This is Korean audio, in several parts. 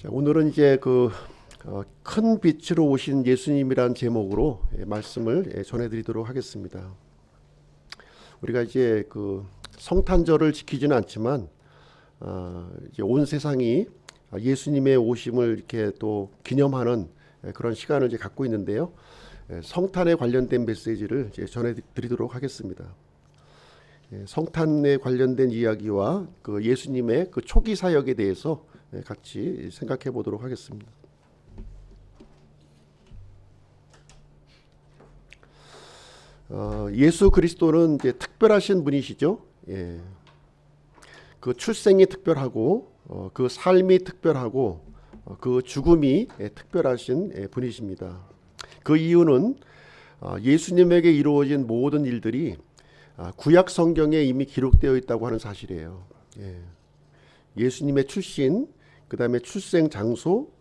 자, 오늘은 이제 큰 빛으로 오신 예수님이란 제목으로 말씀을 전해드리도록 하겠습니다. 우리가 이제 성탄절을 지키지는 않지만 이제 온 세상이 예수님의 오심을 이렇게 또 기념하는 그런 시간을 이제 갖고 있는데요. 성탄에 관련된 메시지를 이제 전해드리도록 하겠습니다. 성탄에 관련된 이야기와 예수님의 초기 사역에 대해서 같이 생각해 보도록 하겠습니다. 예수 그리스도는 이제 특별하신 분이시죠. 그 출생이 특별하고 그 삶이 특별하고 그 죽음이 특별하신 분이십니다. 그 이유는 예수님에게 이루어진 모든 일들이 구약 성경에 이미 기록되어 있다고 하는 사실이에요. 예수님의 출신, 그 다음에 출생 장소,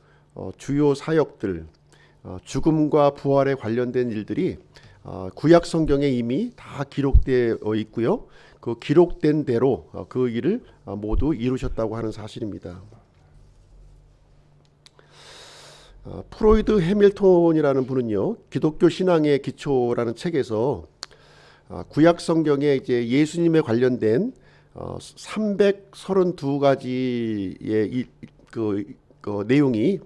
주요 사역들, 죽음과 부활에 관련된 일들이 구약 성경에 이미 다 기록되어 있고요. 그 기록된 대로 그 일을 모두 이루셨다고 하는 사실입니다. 프로이드 해밀턴이라는 분은요, 기독교 신앙의 기초라는 책에서 구약 성경에 이제 예수님에 관련된 332가지의 그 내용이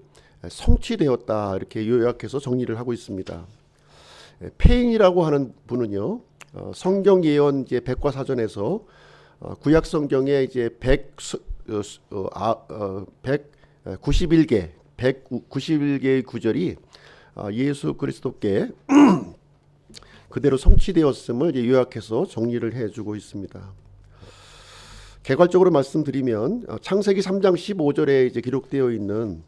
성취되었다, 이렇게 요약해서 정리를 하고 있습니다. 페인이라고 하는 분은요, 성경 예언 이제 백과사전에서 구약 성경에 이제 191개의 구절이 예수 그리스도께 그대로 성취되었음을 이제 요약해서 정리를 해주고 있습니다. 개괄적으로 말씀드리면 창세기 3장 15절에 이제 기록되어 있는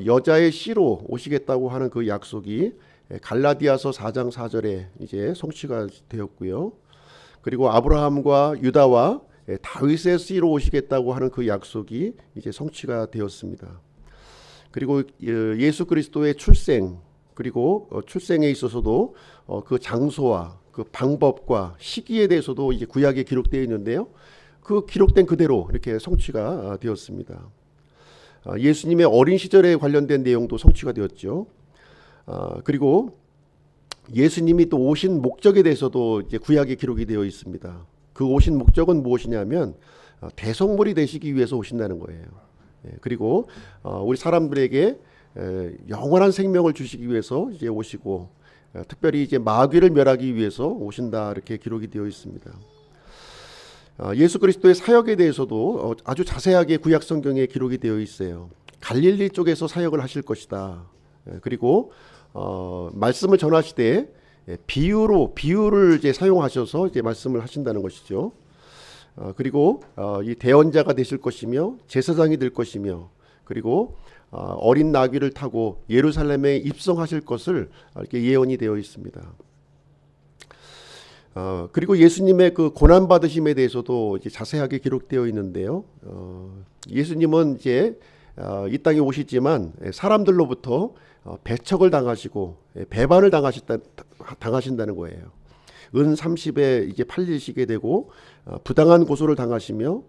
여자의 씨로 오시겠다고 하는 그 약속이 갈라디아서 4장 4절에 이제 성취가 되었고요. 그리고 아브라함과 유다와 다윗의 씨로 오시겠다고 하는 그 약속이 이제 성취가 되었습니다. 그리고 예수 그리스도의 출생, 그리고 출생에 있어서도 그 장소와 그 방법과 시기에 대해서도 이제 구약에 기록되어 있는데요. 그 기록된 그대로 이렇게 성취가 되었습니다. 예수님의 어린 시절에 관련된 내용도 성취가 되었죠. 그리고 예수님이 또 오신 목적에 대해서도 이제 구약에 기록이 되어 있습니다. 그 오신 목적은 무엇이냐면 대성물이 되시기 위해서 오신다는 거예요. 그리고 우리 사람들에게 영원한 생명을 주시기 위해서 이제 오시고, 특별히 이제 마귀를 멸하기 위해서 오신다, 이렇게 기록이 되어 있습니다. 예수 그리스도의 사역에 대해서도 아주 자세하게 구약 성경에 기록이 되어 있어요. 갈릴리 쪽에서 사역을 하실 것이다. 그리고 말씀을 전하시되 비유를 이제 사용하셔서 이제 말씀을 하신다는 것이죠. 그리고 이 대언자가 되실 것이며 제사장이 될 것이며, 그리고 어린 나귀를 타고 예루살렘에 입성하실 것을 이렇게 예언이 되어 있습니다. 그리고 예수님의 그 고난 받으심에 대해서도 이제 자세하게 기록되어 있는데요. 예수님은 이제 이 땅에 오시지만 사람들로부터 배척을 당하시고 배반을 당하신다는 거예요. 은 30에 이제 팔리시게 되고 부당한 고소를 당하시며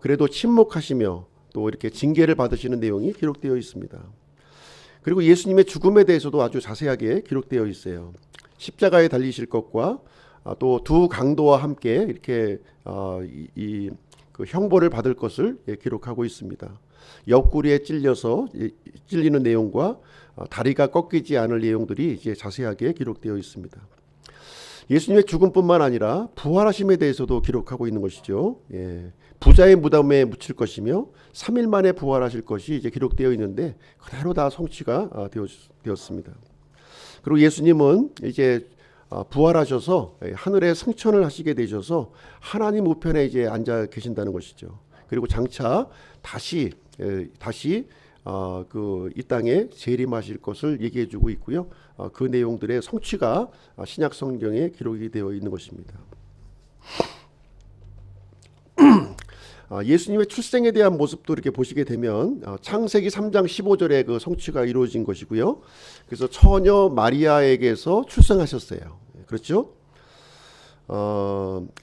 그래도 침묵하시며 또 이렇게 징계를 받으시는 내용이 기록되어 있습니다. 그리고 예수님의 죽음에 대해서도 아주 자세하게 기록되어 있어요. 십자가에 달리실 것과 또 두 강도와 함께 이렇게 그 형벌을 받을 것을 기록하고 있습니다. 옆구리에 찔려서 찔리는 내용과 다리가 꺾이지 않을 내용들이 이제 자세하게 기록되어 있습니다. 예수님의 죽음뿐만 아니라 부활하심에 대해서도 기록하고 있는 것이죠. 부자의 무덤에 묻힐 것이며 3일 만에 부활하실 것이 이제 기록되어 있는데 그대로 다 성취가 되었습니다. 그리고 예수님은 이제 부활하셔서 하늘에 승천을 하시게 되셔서 하나님 우편에 이제 앉아 계신다는 것이죠. 그리고 장차 다시 이 땅에 재림하실 것을 얘기해주고 있고요. 그 내용들의 성취가 신약 성경에 기록이 되어 있는 것입니다. 예수님의 출생에 대한 모습도 이렇게 보시게 되면 창세기 3장 15절에 그 성취가 이루어진 것이고요. 그래서 처녀 마리아에게서 출생하셨어요. 그렇죠?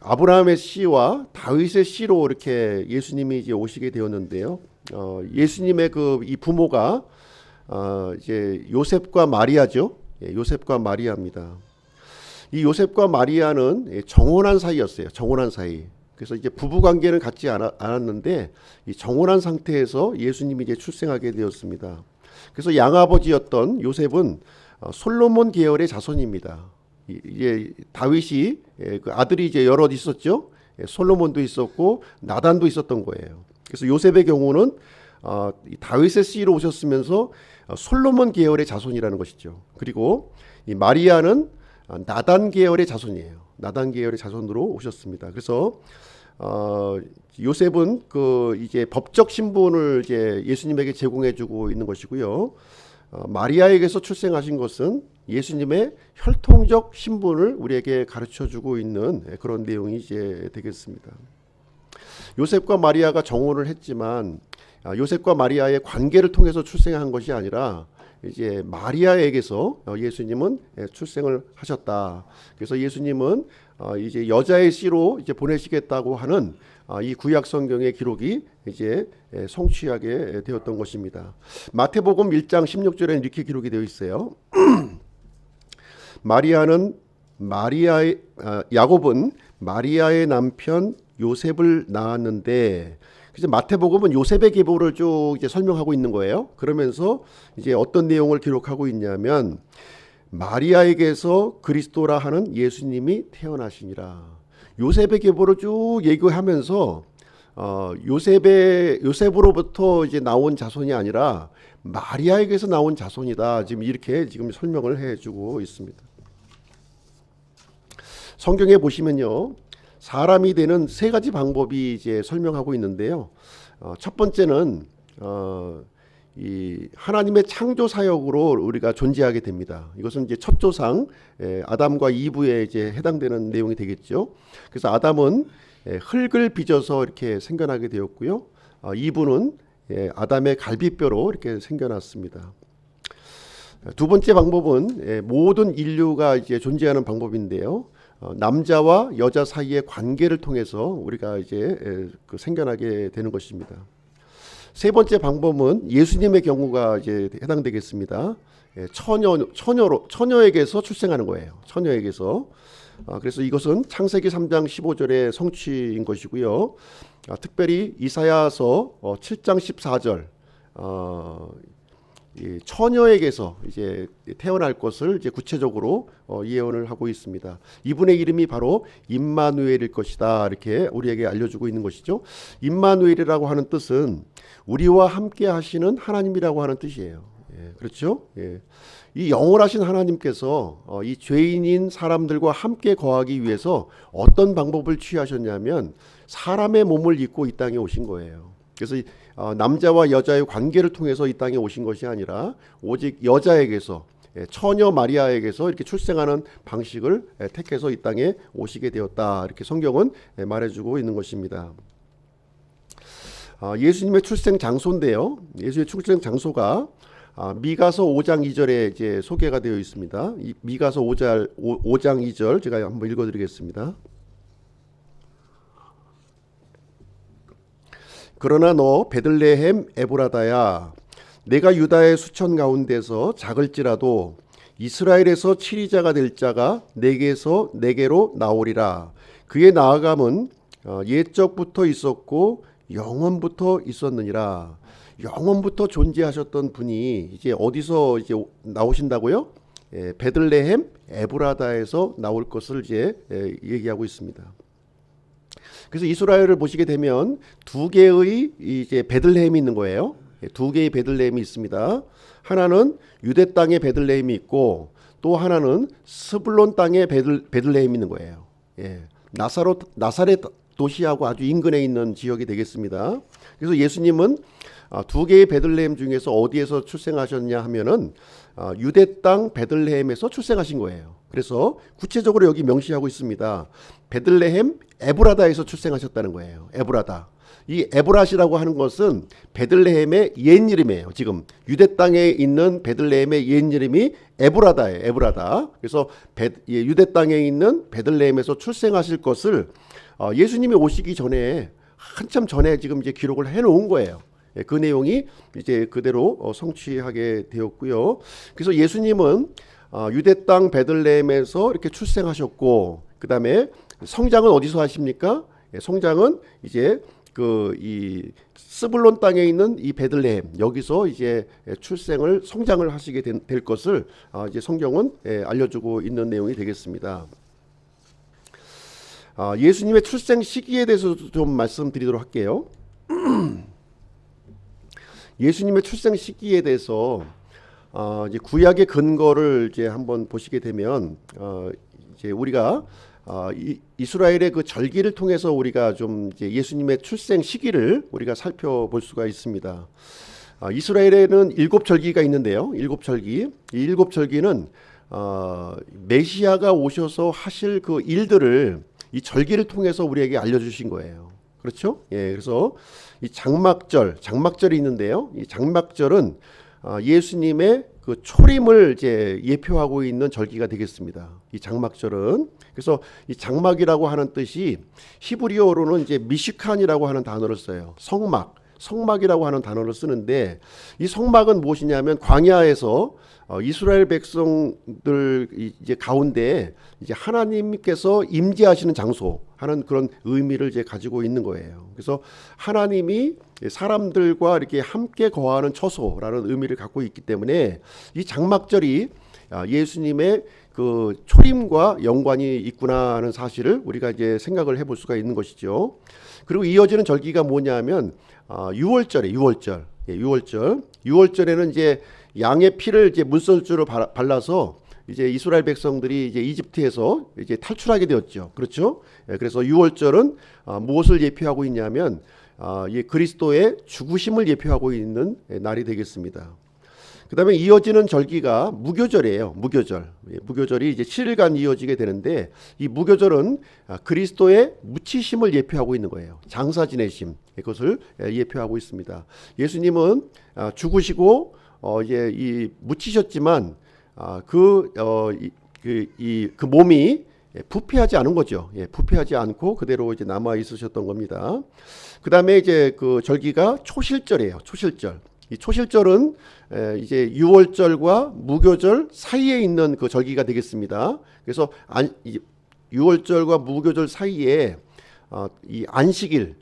아브라함의 씨와 다윗의 씨로 이렇게 예수님이 이제 오시게 되었는데요. 예수님의 그 이 부모가 이제 요셉과 마리아죠. 요셉과 마리아입니다. 이 요셉과 마리아는 정혼한 사이였어요. 정혼한 사이. 그래서 이제 부부 관계는 갖지 않았는데 이 정혼한 상태에서 예수님이 이제 출생하게 되었습니다. 그래서 양아버지였던 요셉은 솔로몬 계열의 자손입니다. 이제 다윗이 그 아들이 이제 여럿 있었죠. 솔로몬도 있었고 나단도 있었던 거예요. 그래서 요셉의 경우는 다윗의 씨로 오셨으면서 솔로몬 계열의 자손이라는 것이죠. 그리고 이 마리아는 나단 계열의 자손이에요. 나단 계열의 자손으로 오셨습니다. 그래서 요셉은 그 이제 법적 신분을 이제 예수님에게 제공해주고 있는 것이고요. 마리아에게서 출생하신 것은 예수님의 혈통적 신분을 우리에게 가르쳐주고 있는 그런 내용이 이제 되겠습니다. 요셉과 마리아가 정혼을 했지만 요셉과 마리아의 관계를 통해서 출생한 것이 아니라 이제 마리아에게서 예수님은 출생을 하셨다. 그래서 예수님은 이제 여자의 씨로 이제 보내시겠다고 하는 이 구약 성경의 기록이 이제 성취하게 되었던 것입니다. 마태복음 1장 16절에 이렇게 기록이 되어 있어요. 야곱은 마리아의 남편 요셉을 낳았는데, 그래서 마태복음은 요셉의 계보를 쭉 이제 설명하고 있는 거예요. 그러면서 이제 어떤 내용을 기록하고 있냐면 마리아에게서 그리스도라 하는 예수님이 태어나시니라. 요셉의 계보를 쭉 얘기하면서 요셉으로부터 이제 나온 자손이 아니라 마리아에게서 나온 자손이다. 지금 이렇게 지금 설명을 해주고 있습니다. 성경에 보시면요, 사람이 되는 세 가지 방법이 이제 설명하고 있는데요. 첫 번째는 이 하나님의 창조 사역으로 우리가 존재하게 됩니다. 이것은 이제 첫 조상 아담과 이브에 이제 해당되는 내용이 되겠죠. 그래서 아담은 흙을 빚어서 이렇게 생겨나게 되었고요. 이브는 아담의 갈비뼈로 이렇게 생겨났습니다. 두 번째 방법은 모든 인류가 이제 존재하는 방법인데요. 남자와 여자 사이의 관계를 통해서 우리가 이제 생겨나게 되는 것입니다. 세 번째 방법은 예수님의 경우가 이제 해당되겠습니다. 처녀에게서 출생하는 거예요. 처녀에게서. 그래서 이것은 창세기 3장 15절의 성취인 것이고요. 특별히 이사야서 7장 14절 이 처녀에게서 이제 태어날 것을 이제 구체적으로 예언을 하고 있습니다. 이분의 이름이 바로 임마누엘일 것이다. 이렇게 우리에게 알려주고 있는 것이죠. 임마누엘이라고 하는 뜻은 우리와 함께 하시는 하나님이라고 하는 뜻이에요. 그렇죠? 이 영원하신 하나님께서 이 죄인인 사람들과 함께 거하기 위해서 어떤 방법을 취하셨냐면 사람의 몸을 입고 이 땅에 오신 거예요. 그래서 남자와 여자의 관계를 통해서 이 땅에 오신 것이 아니라 오직 여자에게서, 처녀 마리아에게서 이렇게 출생하는 방식을 택해서 이 땅에 오시게 되었다. 이렇게 성경은 말해주고 있는 것입니다. 예수님의 출생 장소인데요. 예수의 출생 장소가 미가서 5장 2절에 이제 소개가 되어 있습니다. 이 미가서 5장 2절 제가 한번 읽어드리겠습니다. 그러나 너 베들레헴 에브라다야, 내가 유다의 수천 가운데서 작을지라도 이스라엘에서 치리자가 될 자가 내게로 나오리라. 그의 나아감은 옛적부터 있었고 영원부터 있었느니라. 영원부터 존재하셨던 분이 이제 어디서 이제 나오신다고요? 베들레헴 에브라다에서 나올 것을 이제 얘기하고 있습니다. 그래서 이스라엘을 보시게 되면 두 개의 이제 베들레헴이 있는 거예요. 두 개의 베들레헴이 있습니다. 하나는 유대 땅의 베들레헴이 있고 또 하나는 스불론 땅의 베들레헴이 있는 거예요. 나사렛 도시하고 아주 인근에 있는 지역이 되겠습니다. 그래서 예수님은 두 개의 베들레헴 중에서 어디에서 출생하셨냐 하면은 유대 땅 베들레헴에서 출생하신 거예요. 그래서 구체적으로 여기 명시하고 있습니다. 베들레헴 에브라다에서 출생하셨다는 거예요. 에브라다. 이 에브라시라고 하는 것은 베들레헴의 옛 이름이에요. 지금 유대 땅에 있는 베들레헴의 옛 이름이 에브라다예요. 에브라다. 그래서 유대 땅에 있는 베들레헴에서 출생하실 것을 예수님이 오시기 전에 한참 전에 지금 이제 기록을 해놓은 거예요. 그 내용이 이제 그대로 성취하게 되었고요. 그래서 예수님은 유대 땅 베들레헴에서 이렇게 출생하셨고, 그 다음에 성장은 어디서 하십니까? 성장은 이제 이 스불론 땅에 있는 이 베들레헴, 여기서 이제 성장을 하시게 될 것을 이제 성경은 알려주고 있는 내용이 되겠습니다. 예수님의 출생 시기에 대해서도 좀 말씀드리도록 할게요. 예수님의 출생 시기에 대해서 이제 구약의 근거를 이제 한번 보시게 되면 이제 우리가 이스라엘의 그 절기를 통해서 우리가 좀 이제 예수님의 출생 시기를 우리가 살펴볼 수가 있습니다. 이스라엘에는 7절기가 있는데요. 7절기. 이 7절기는 메시아가 오셔서 하실 그 일들을 이 절기를 통해서 우리에게 알려주신 거예요. 그렇죠? 예, 그래서 이 장막절이 있는데요. 이 장막절은 예수님의 그 초림을 이제 예표하고 있는 절기가 되겠습니다. 이 장막절은. 그래서 이 장막이라고 하는 뜻이 히브리어로는 이제 미시칸이라고 하는 단어를 써요. 성막이라고 하는 단어를 쓰는데, 이 성막은 무엇이냐면 광야에서 이스라엘 백성들 이제 가운데 이제 하나님께서 임재하시는 장소 하는 그런 의미를 이제 가지고 있는 거예요. 그래서 하나님이 사람들과 이렇게 함께 거하는 처소라는 의미를 갖고 있기 때문에 이 장막절이 예수님의 그 초림과 연관이 있구나 하는 사실을 우리가 이제 생각을 해볼 수가 있는 것이죠. 그리고 이어지는 절기가 뭐냐면 6월절에 6월절. 예, 6월절에는 이제 양의 피를 이제 문설주로 발라서 이제 이스라엘 백성들이 이제 이집트에서 이제 탈출하게 되었죠. 그렇죠? 예, 그래서 6월절은 무엇을 예표하고 있냐면 그리스도의 죽으심을 예표하고 있는 날이 되겠습니다. 그 다음에 이어지는 절기가 무교절이에요. 무교절이 이제 7일간 이어지게 되는데, 이 무교절은 그리스도의 묻히심을 예표하고 있는 거예요. 장사 지내심, 이것을 예표하고 있습니다. 예수님은 죽으시고 이제 이 묻히셨지만 그 몸이 부패하지 않은 거죠. 예, 부패하지 않고 그대로 이제 남아 있으셨던 겁니다. 그 다음에 이제 그 절기가 초실절이에요. 이 초실절은 이제 6월절과 무교절 사이에 있는 그 절기가 되겠습니다. 그래서 6월절과 무교절 사이에 이 안식일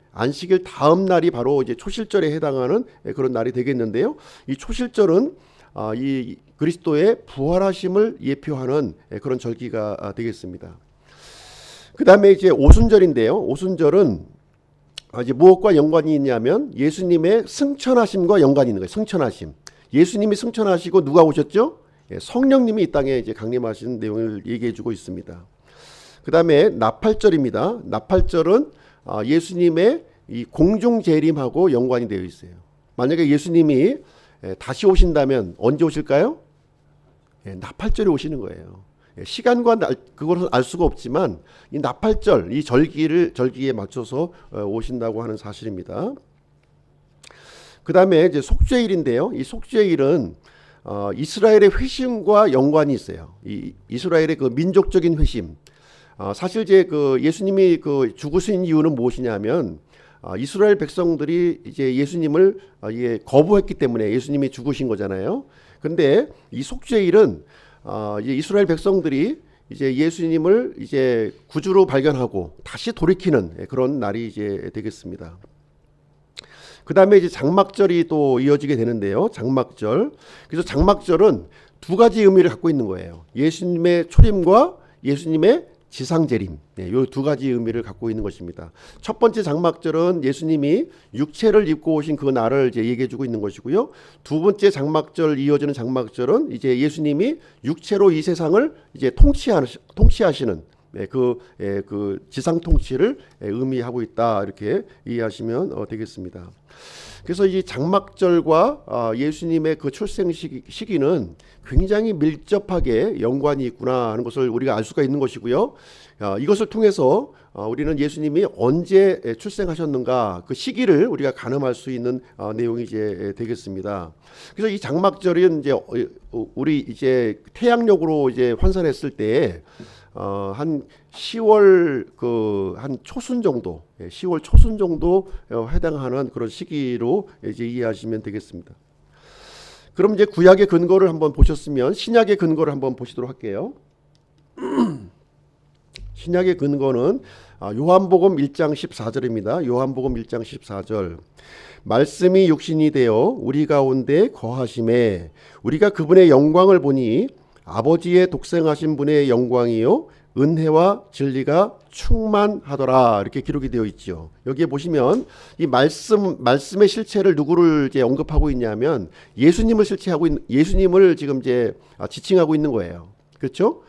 다음 날이 바로 이제 초실절에 해당하는 그런 날이 되겠는데요. 이 초실절은 이 그리스도의 부활하심을 예표하는 그런 절기가 되겠습니다. 그 다음에 이제 오순절인데요. 오순절은 이제 무엇과 연관이 있냐면 예수님의 승천하심과 연관이 있는 거예요. 승천하심. 예수님이 승천하시고 누가 오셨죠? 성령님이 이 땅에 이제 강림하신 내용을 얘기해주고 있습니다. 그 다음에 나팔절입니다. 나팔절은 예수님의 이 공중 재림하고 연관이 되어 있어요. 만약에 예수님이 다시 오신다면 언제 오실까요? 나팔절에 오시는 거예요. 시간과 그것을 알 수가 없지만 이 나팔절, 이 절기에 맞춰서 오신다고 하는 사실입니다. 그 다음에 이제 속죄일인데요. 이 속죄일은 이스라엘의 회심과 연관이 있어요. 이 이스라엘의 그 민족적인 회심. 사실 이제 그 예수님이 그 죽으신 이유는 무엇이냐면 이스라엘 백성들이 이제 예수님을 거부했기 때문에 예수님이 죽으신 거잖아요. 근데 이 속죄일은 이제 이스라엘 백성들이 이제 예수님을 이제 구주로 발견하고 다시 돌이키는 그런 날이 이제 되겠습니다. 그 다음에 이제 장막절이 또 이어지게 되는데요. 장막절. 그래서 장막절은 두 가지 의미를 갖고 있는 거예요. 예수님의 초림과 예수님의 지상재림, 이 두 가지 의미를 갖고 있는 것입니다. 첫 번째 장막절은 예수님이 육체를 입고 오신 그 날을 이제 얘기해주고 있는 것이고요. 두 번째 장막절, 이어지는 장막절은 이제 예수님이 육체로 이 세상을 이제 통치하시는 그 지상 통치를 의미하고 있다, 이렇게 이해하시면 되겠습니다. 그래서 이 장막절과 예수님의 그 출생 시기는 굉장히 밀접하게 연관이 있구나 하는 것을 우리가 알 수가 있는 것이고요. 이것을 통해서 우리는 예수님이 언제 출생하셨는가 그 시기를 우리가 가늠할 수 있는 내용이 이제 되겠습니다. 그래서 이 장막절은 이제 우리 이제 태양력으로 이제 환산했을 때 한 10월 한 초순 정도, 10월 초순 정도 해당하는 그런 시기로 이제 이해하시면 되겠습니다. 그럼 이제 구약의 근거를 한번 보셨으면 신약의 근거를 한번 보시도록 할게요. 신약의 근거는 요한복음 1장 14절입니다. 요한복음 1장 14절. 말씀이 육신이 되어 우리 가운데 거하심에 우리가 그분의 영광을 보니 아버지의 독생하신 분의 영광이요 은혜와 진리가 충만하더라. 이렇게 기록이 되어 있죠. 여기에 보시면 이 말씀의 실체를 누구를 이제 언급하고 있냐면 예수님을 예수님을 지금 이제 지칭하고 있는 거예요. 그렇죠?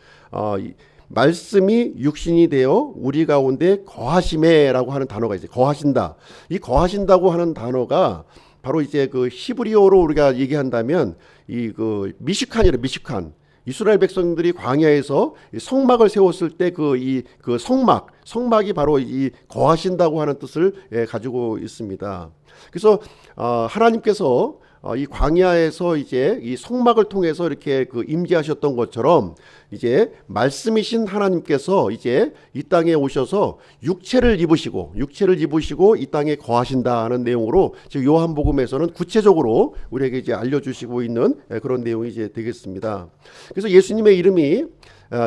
말씀이 육신이 되어 우리 가운데 거하심에라고 하는 단어가 있어요. 거하신다. 이 거하신다고 하는 단어가 바로 이제 그 히브리어로 우리가 얘기한다면 이 그 미식칸이래. 미식칸. 이스라엘 백성들이 광야에서 성막을 세웠을 때 그 성막이 바로 이 거하신다고 하는 뜻을 가지고 있습니다. 그래서 하나님께서 이 광야에서 이제 이 성막을 통해서 이렇게 임재하셨던 것처럼 이제 말씀이신 하나님께서 이제 이 땅에 오셔서 육체를 입으시고 이 땅에 거하신다는 내용으로 지금 요한복음에서는 구체적으로 우리에게 이제 알려주시고 있는 그런 내용이 이제 되겠습니다. 그래서 예수님의 이름이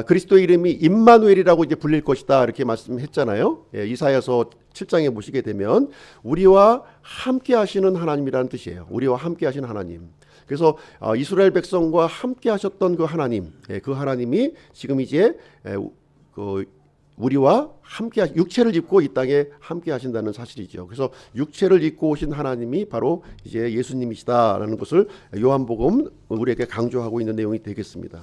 그리스도의 이름이 임마누엘이라고 이제 불릴 것이다 이렇게 말씀했잖아요. 이사야서 7장에 보시게 되면 우리와 함께 하시는 하나님이라는 뜻이에요. 우리와 함께 하시는 하나님. 그래서 이스라엘 백성과 함께 하셨던 그 하나님, 그 하나님이 지금 이제 우리와 함께 육체를 입고 이 땅에 함께 하신다는 사실이죠. 그래서 육체를 입고 오신 하나님이 바로 이제 예수님이시다라는 것을 요한복음 우리에게 강조하고 있는 내용이 되겠습니다.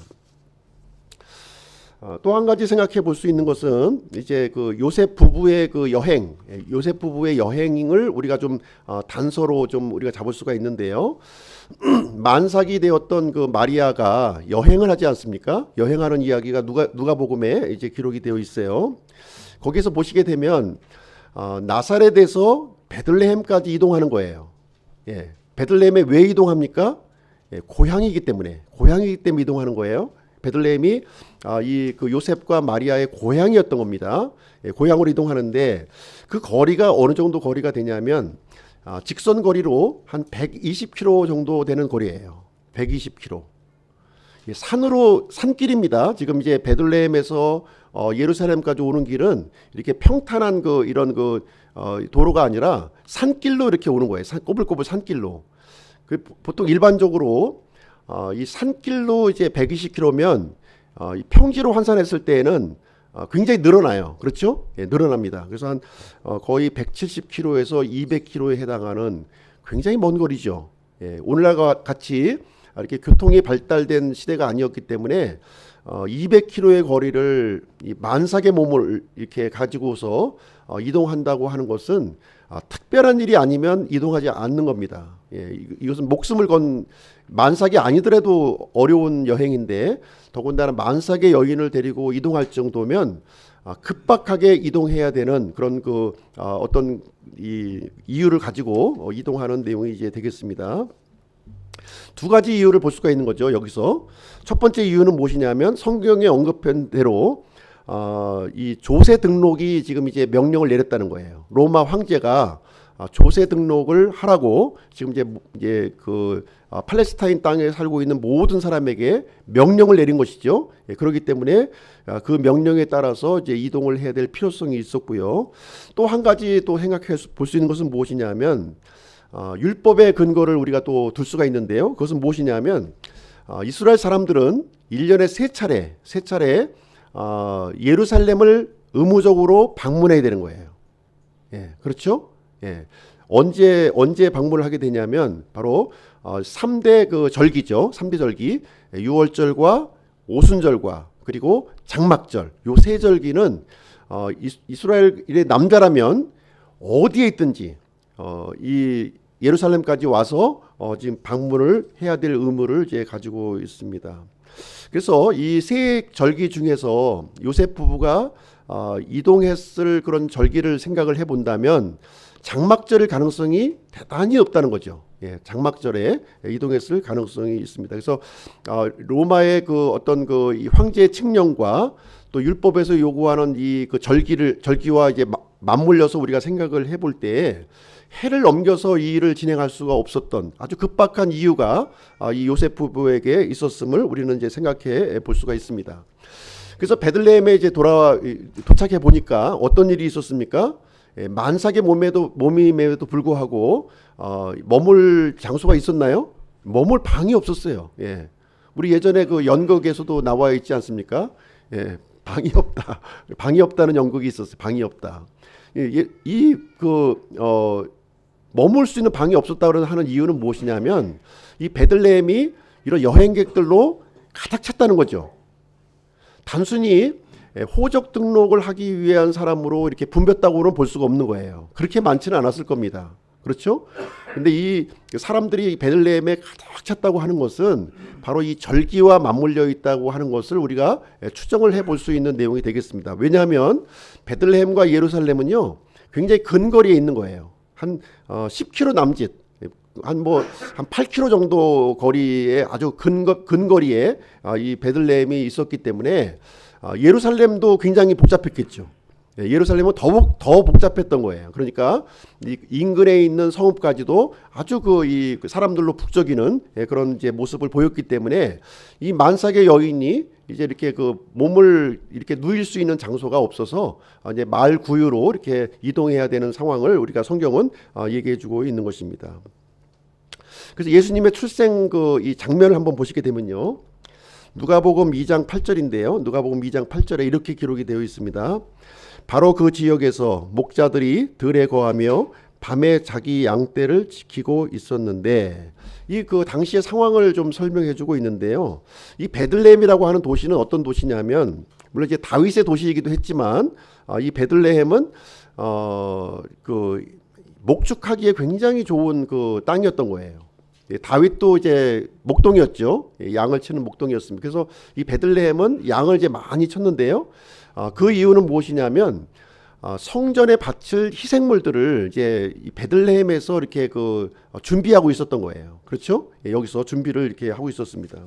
또 한 가지 생각해 볼 수 있는 것은 이제 그 요셉 부부의 요셉 부부의 여행을 우리가 좀 단서로 좀 우리가 잡을 수가 있는데요. 만삭이 되었던 그 마리아가 여행을 하지 않습니까? 여행하는 이야기가 누가복음에 이제 기록이 되어 있어요. 거기서 보시게 되면 나사렛에서 베들레헴까지 이동하는 거예요. 베들레헴에 왜 이동합니까? 고향이기 때문에 이동하는 거예요. 베들레헴이 그 요셉과 마리아의 고향이었던 겁니다. 고향으로 이동하는데 그 거리가 어느 정도 거리가 되냐면 직선 거리로 한 120km 정도 되는 거리예요. 120km. 산길입니다. 지금 이제 베들레헴에서 예루살렘까지 오는 길은 이렇게 평탄한 이런 도로가 아니라 산길로 이렇게 오는 거예요. 꼬불꼬불 산길로. 보통 일반적으로 이 산길로 이제 120km면 평지로 환산했을 때에는 굉장히 늘어나요. 그렇죠? 늘어납니다. 그래서 한 거의 170km에서 200km에 해당하는 굉장히 먼 거리죠. 오늘날과 같이 이렇게 교통이 발달된 시대가 아니었기 때문에 200km의 거리를 이 만삭의 몸을 이렇게 가지고서 이동한다고 하는 것은 특별한 일이 아니면 이동하지 않는 겁니다. 이것은 목숨을 건 만삭이 아니더라도 어려운 여행인데 더군다나 만삭의 여인을 데리고 이동할 정도면 급박하게 이동해야 되는 그런 어떤 이유를 가지고 이동하는 내용이 이제 되겠습니다. 두 가지 이유를 볼 수가 있는 거죠. 여기서 첫 번째 이유는 무엇이냐면 성경에 언급한 대로 이 조세 등록이 지금 이제 명령을 내렸다는 거예요. 로마 황제가 조세 등록을 하라고 지금 이제 팔레스타인 땅에 살고 있는 모든 사람에게 명령을 내린 것이죠. 그렇기 때문에 그 명령에 따라서 이제 이동을 해야 될 필요성이 있었고요. 또 한 가지 또 생각해 볼 수 있는 것은 무엇이냐면 율법의 근거를 우리가 또 둘 수가 있는데요. 그것은 무엇이냐면 이스라엘 사람들은 1년에 세 차례 예루살렘을 의무적으로 방문해야 되는 거예요. 그렇죠? 언제 방문을 하게 되냐면 바로 3대 절기죠. 3대 절기. 유월절과 오순절과 그리고 장막절. 요 세 절기는 이스라엘의 남자라면 어디에 있든지 이 예루살렘까지 와서 지금 방문을 해야 될 의무를 이제 가지고 있습니다. 그래서 이 세 절기 중에서 요셉 부부가 이동했을 그런 절기를 생각을 해본다면 장막절일 가능성이 대단히 없다는 거죠. 장막절에 이동했을 가능성이 있습니다. 그래서 로마의 그 어떤 그 이 황제의 칙령과 또 율법에서 요구하는 이 그 절기와 이제 맞물려서 우리가 생각을 해볼 때 해를 넘겨서 이 일을 진행할 수가 없었던 아주 급박한 이유가 이 요셉 부부에게 있었음을 우리는 이제 생각해 볼 수가 있습니다. 그래서 베들레헴에 이제 도착해 보니까 어떤 일이 있었습니까? 만삭의 몸임에도 불구하고 머물 장소가 있었나요? 머물 방이 없었어요. 우리 예전에 그 연극에서도 나와 있지 않습니까? 방이 없다. 방이 없다는 연극이 있었어요. 방이 없다. 머물 수 있는 방이 없었다고 하는 이유는 무엇이냐면 이 베들레헴이 이런 여행객들로 가득 찼다는 거죠. 단순히 호적 등록을 하기 위한 사람으로 이렇게 붐볐다고는 볼 수가 없는 거예요. 그렇게 많지는 않았을 겁니다. 그렇죠? 근데 이 사람들이 베들레헴에 가득 찼다고 하는 것은 바로 이 절기와 맞물려 있다고 하는 것을 우리가 추정을 해볼 수 있는 내용이 되겠습니다. 왜냐하면 베들레헴과 예루살렘은요 굉장히 근거리에 있는 거예요. 한 10km 남짓, 한 8km 정도 거리에 아주 근거리에 이 베들레헴이 있었기 때문에 예루살렘도 굉장히 복잡했겠죠. 예루살렘은 더 복잡했던 거예요. 그러니까 이 인근에 있는 성읍까지도 아주 이 사람들로 북적이는 그런 이제 모습을 보였기 때문에 이 만삭의 여인이 이제 이렇게 그 몸을 이렇게 누일 수 있는 장소가 없어서 이제 마을 구유로 이렇게 이동해야 되는 상황을 우리가 성경은 얘기해주고 있는 것입니다. 그래서 예수님의 출생 이 장면을 한번 보시게 되면요, 누가복음 2장 8절인데요. 누가복음 2장 8절에 이렇게 기록이 되어 있습니다. 바로 그 지역에서 목자들이 들에 거하며 밤에 자기 양떼를 지키고 있었는데, 이 그 당시의 상황을 좀 설명해주고 있는데요. 이 베들레헴이라고 하는 도시는 어떤 도시냐면, 물론 이제 다윗의 도시이기도 했지만, 이 베들레헴은 그 목축하기에 굉장히 좋은 그 땅이었던 거예요. 다윗도 이제 목동이었죠. 양을 치는 목동이었습니다. 그래서 이 베들레헴은 양을 이제 많이 쳤는데요. 그 이유는 무엇이냐면 성전에 바칠 희생물들을 이제 이 베들레헴에서 이렇게 그 준비하고 있었던 거예요. 그렇죠? 여기서 준비를 이렇게 하고 있었습니다.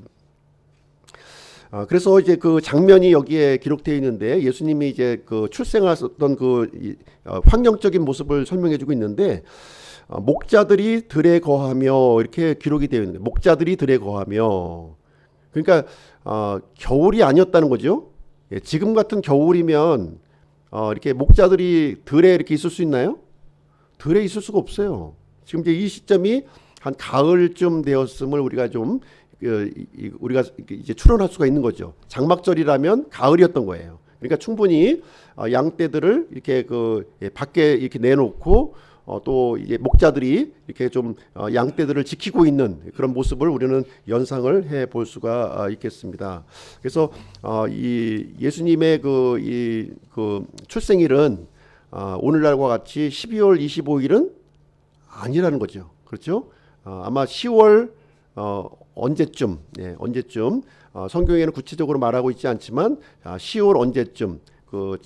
그래서 이제 그 장면이 여기에 기록되어 있는데, 예수님이 이제 그 출생하셨던 그 환경적인 모습을 설명해주고 있는데, 목자들이 들에 거하며 이렇게 기록이 되어 있는데, 목자들이 들에 거하며, 그러니까 겨울이 아니었다는 거죠. 지금 같은 겨울이면 이렇게 목자들이 들에 이렇게 있을 수 있나요? 들에 있을 수가 없어요. 지금 이제 이 시점이 한 가을쯤 되었음을 우리가 이제 추론할 수가 있는 거죠. 장막절이라면 가을이었던 거예요. 그러니까 충분히 양떼들을 이렇게 밖에 이렇게 내놓고 또 이제 목자들이 이렇게 좀 양떼들을 지키고 있는 그런 모습을 우리는 연상을 해 볼 수가 있겠습니다. 그래서 이 예수님의 그 출생일은 오늘날과 같이 12월 25일은 아니라는 거죠. 그렇죠? 아마 10월 언제쯤 성경에는 구체적으로 말하고 있지 않지만 10월 언제쯤 그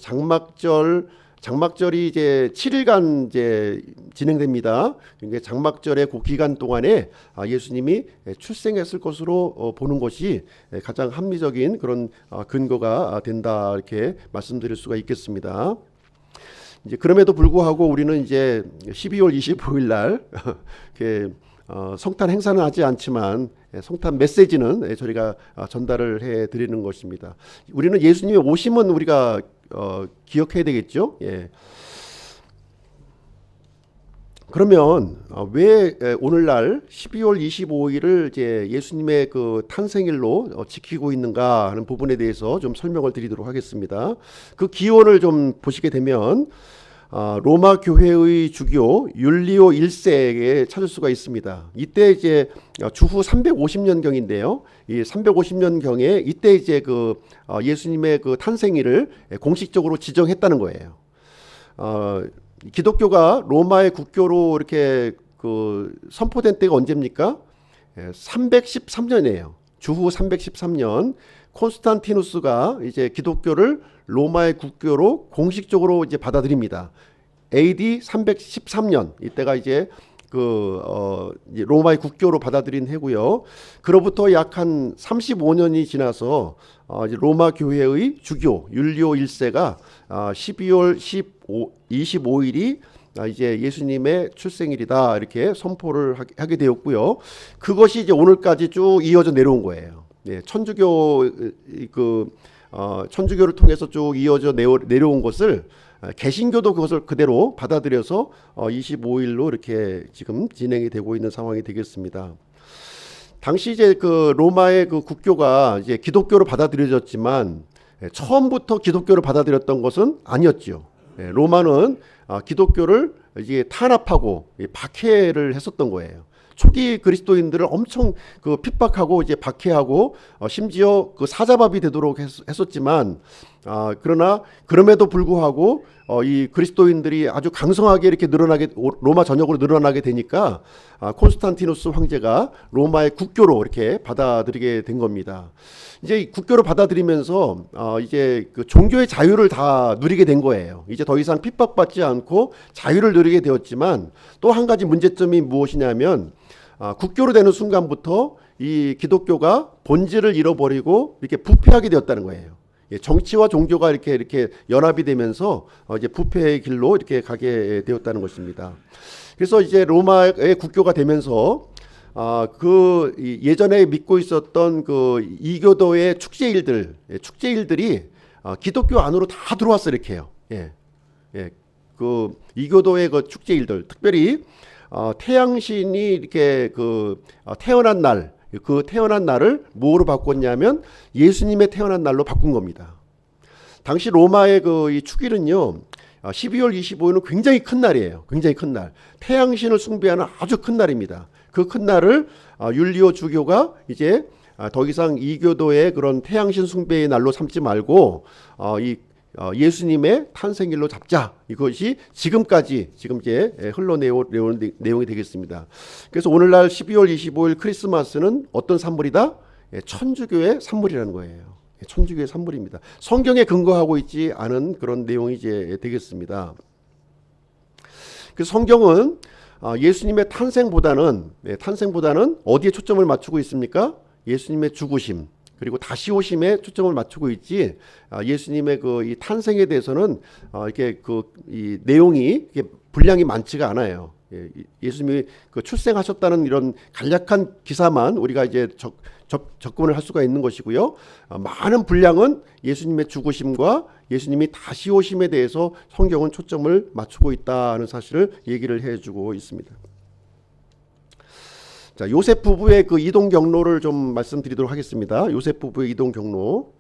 장막절이 이제 7일간 이제 진행됩니다. 그러니까 장막절의 그 기간 동안에 예수님이 출생했을 것으로 보는 것이 가장 합리적인 그런 근거가 된다, 이렇게 말씀드릴 수가 있겠습니다. 이제 그럼에도 불구하고 우리는 이제 12월 25일 날 이렇게 성탄 행사는 하지 않지만 성탄 메시지는 저희가 전달을 해 드리는 것입니다. 우리는 예수님의 오심은 우리가 기억해야 되겠죠. 그러면 왜 오늘날 12월 25일을 이제 예수님의 그 탄생일로 지키고 있는가 하는 부분에 대해서 좀 설명을 드리도록 하겠습니다. 그 기원을 좀 보시게 되면 로마 교회의 주교 율리오 1세에 찾을 수가 있습니다. 이때 이제 주후 350년경인데요. 이 350년경에 이때 이제 그 예수님의 그 탄생일을 공식적으로 지정했다는 거예요. 기독교가 로마의 국교로 이렇게 그 선포된 때가 언제입니까? 313년이에요. 주후 313년 콘스탄티누스가 이제 기독교를 로마의 국교로 공식적으로 이제 받아들입니다. AD 313년, 이때가 이제 이제 로마의 국교로 받아들인 해고요. 그로부터 약 한 35년이 지나서 이제 로마 교회의 주교 율리오 1세가 12월 25일이 이제 예수님의 출생일이다 이렇게 선포를 하게 되었고요. 그것이 이제 오늘까지 쭉 이어져 내려온 거예요. 예, 천주교를 통해서 쭉 이어져 내려온 것을 개신교도 그것을 그대로 받아들여서 25일로 이렇게 지금 진행이 되고 있는 상황이 되겠습니다. 당시 이제 그 로마의 그 국교가 이제 기독교로 받아들여졌지만 처음부터 기독교를 받아들였던 것은 아니었죠. 로마는 기독교를 이제 탄압하고 박해를 했었던 거예요. 초기 그리스도인들을 엄청 그 핍박하고 이제 박해하고 심지어 그 사자밥이 되도록 했었지만 그러나 그럼에도 불구하고 이 그리스도인들이 아주 강성하게 이렇게 로마 전역으로 늘어나게 되니까 콘스탄티누스 황제가 로마의 국교로 이렇게 받아들이게 된 겁니다. 이제 국교로 받아들이면서 이제 그 종교의 자유를 다 누리게 된 거예요. 이제 더 이상 핍박받지 않고 자유를 누리게 되었지만 또 한 가지 문제점이 무엇이냐면 국교로 되는 순간부터 이 기독교가 본질을 잃어버리고 이렇게 부패하게 되었다는 거예요. 정치와 종교가 이렇게 연합이 되면서 이제 부패의 길로 이렇게 가게 되었다는 것입니다. 그래서 이제 로마의 국교가 되면서 그 예전에 믿고 있었던 그 이교도의 축제일들이 기독교 안으로 다 들어왔어 이렇게요. 그 이교도의 그 축제일들, 특별히 태양신이 이렇게 태어난 날. 그 태어난 날을 뭐로 바꿨냐면 예수님의 태어난 날로 바꾼 겁니다. 당시 로마의 이 축일은요, 12월 25일은 굉장히 큰 날이에요. 굉장히 큰 날. 태양신을 숭배하는 아주 큰 날입니다. 그 큰 날을 율리오 주교가 이제 더 이상 이교도의 그런 태양신 숭배의 날로 삼지 말고 예수님의 탄생일로 잡자. 이것이 지금 이제 흘러내온 내용이 되겠습니다. 그래서 오늘날 12월 25일 크리스마스는 어떤 산물이다? 천주교의 산물이라는 거예요. 천주교의 산물입니다. 성경에 근거하고 있지 않은 그런 내용이 이제 되겠습니다. 그래서 성경은 예수님의 탄생보다는 어디에 초점을 맞추고 있습니까? 예수님의 죽으심, 그리고 다시 오심에 초점을 맞추고 있지, 예수님의 이 탄생에 대해서는 이 내용이 분량이 많지가 않아요. 예수님이 출생하셨다는 이런 간략한 기사만 우리가 이제 접근을 할 수가 있는 것이고요. 많은 분량은 예수님의 죽으심과 예수님이 다시 오심에 대해서 성경은 초점을 맞추고 있다는 사실을 얘기를 해주고 있습니다. 자, 요셉 부부의 그 이동 경로를 좀 말씀드리도록 하겠습니다. 요셉 부부의 이동 경로.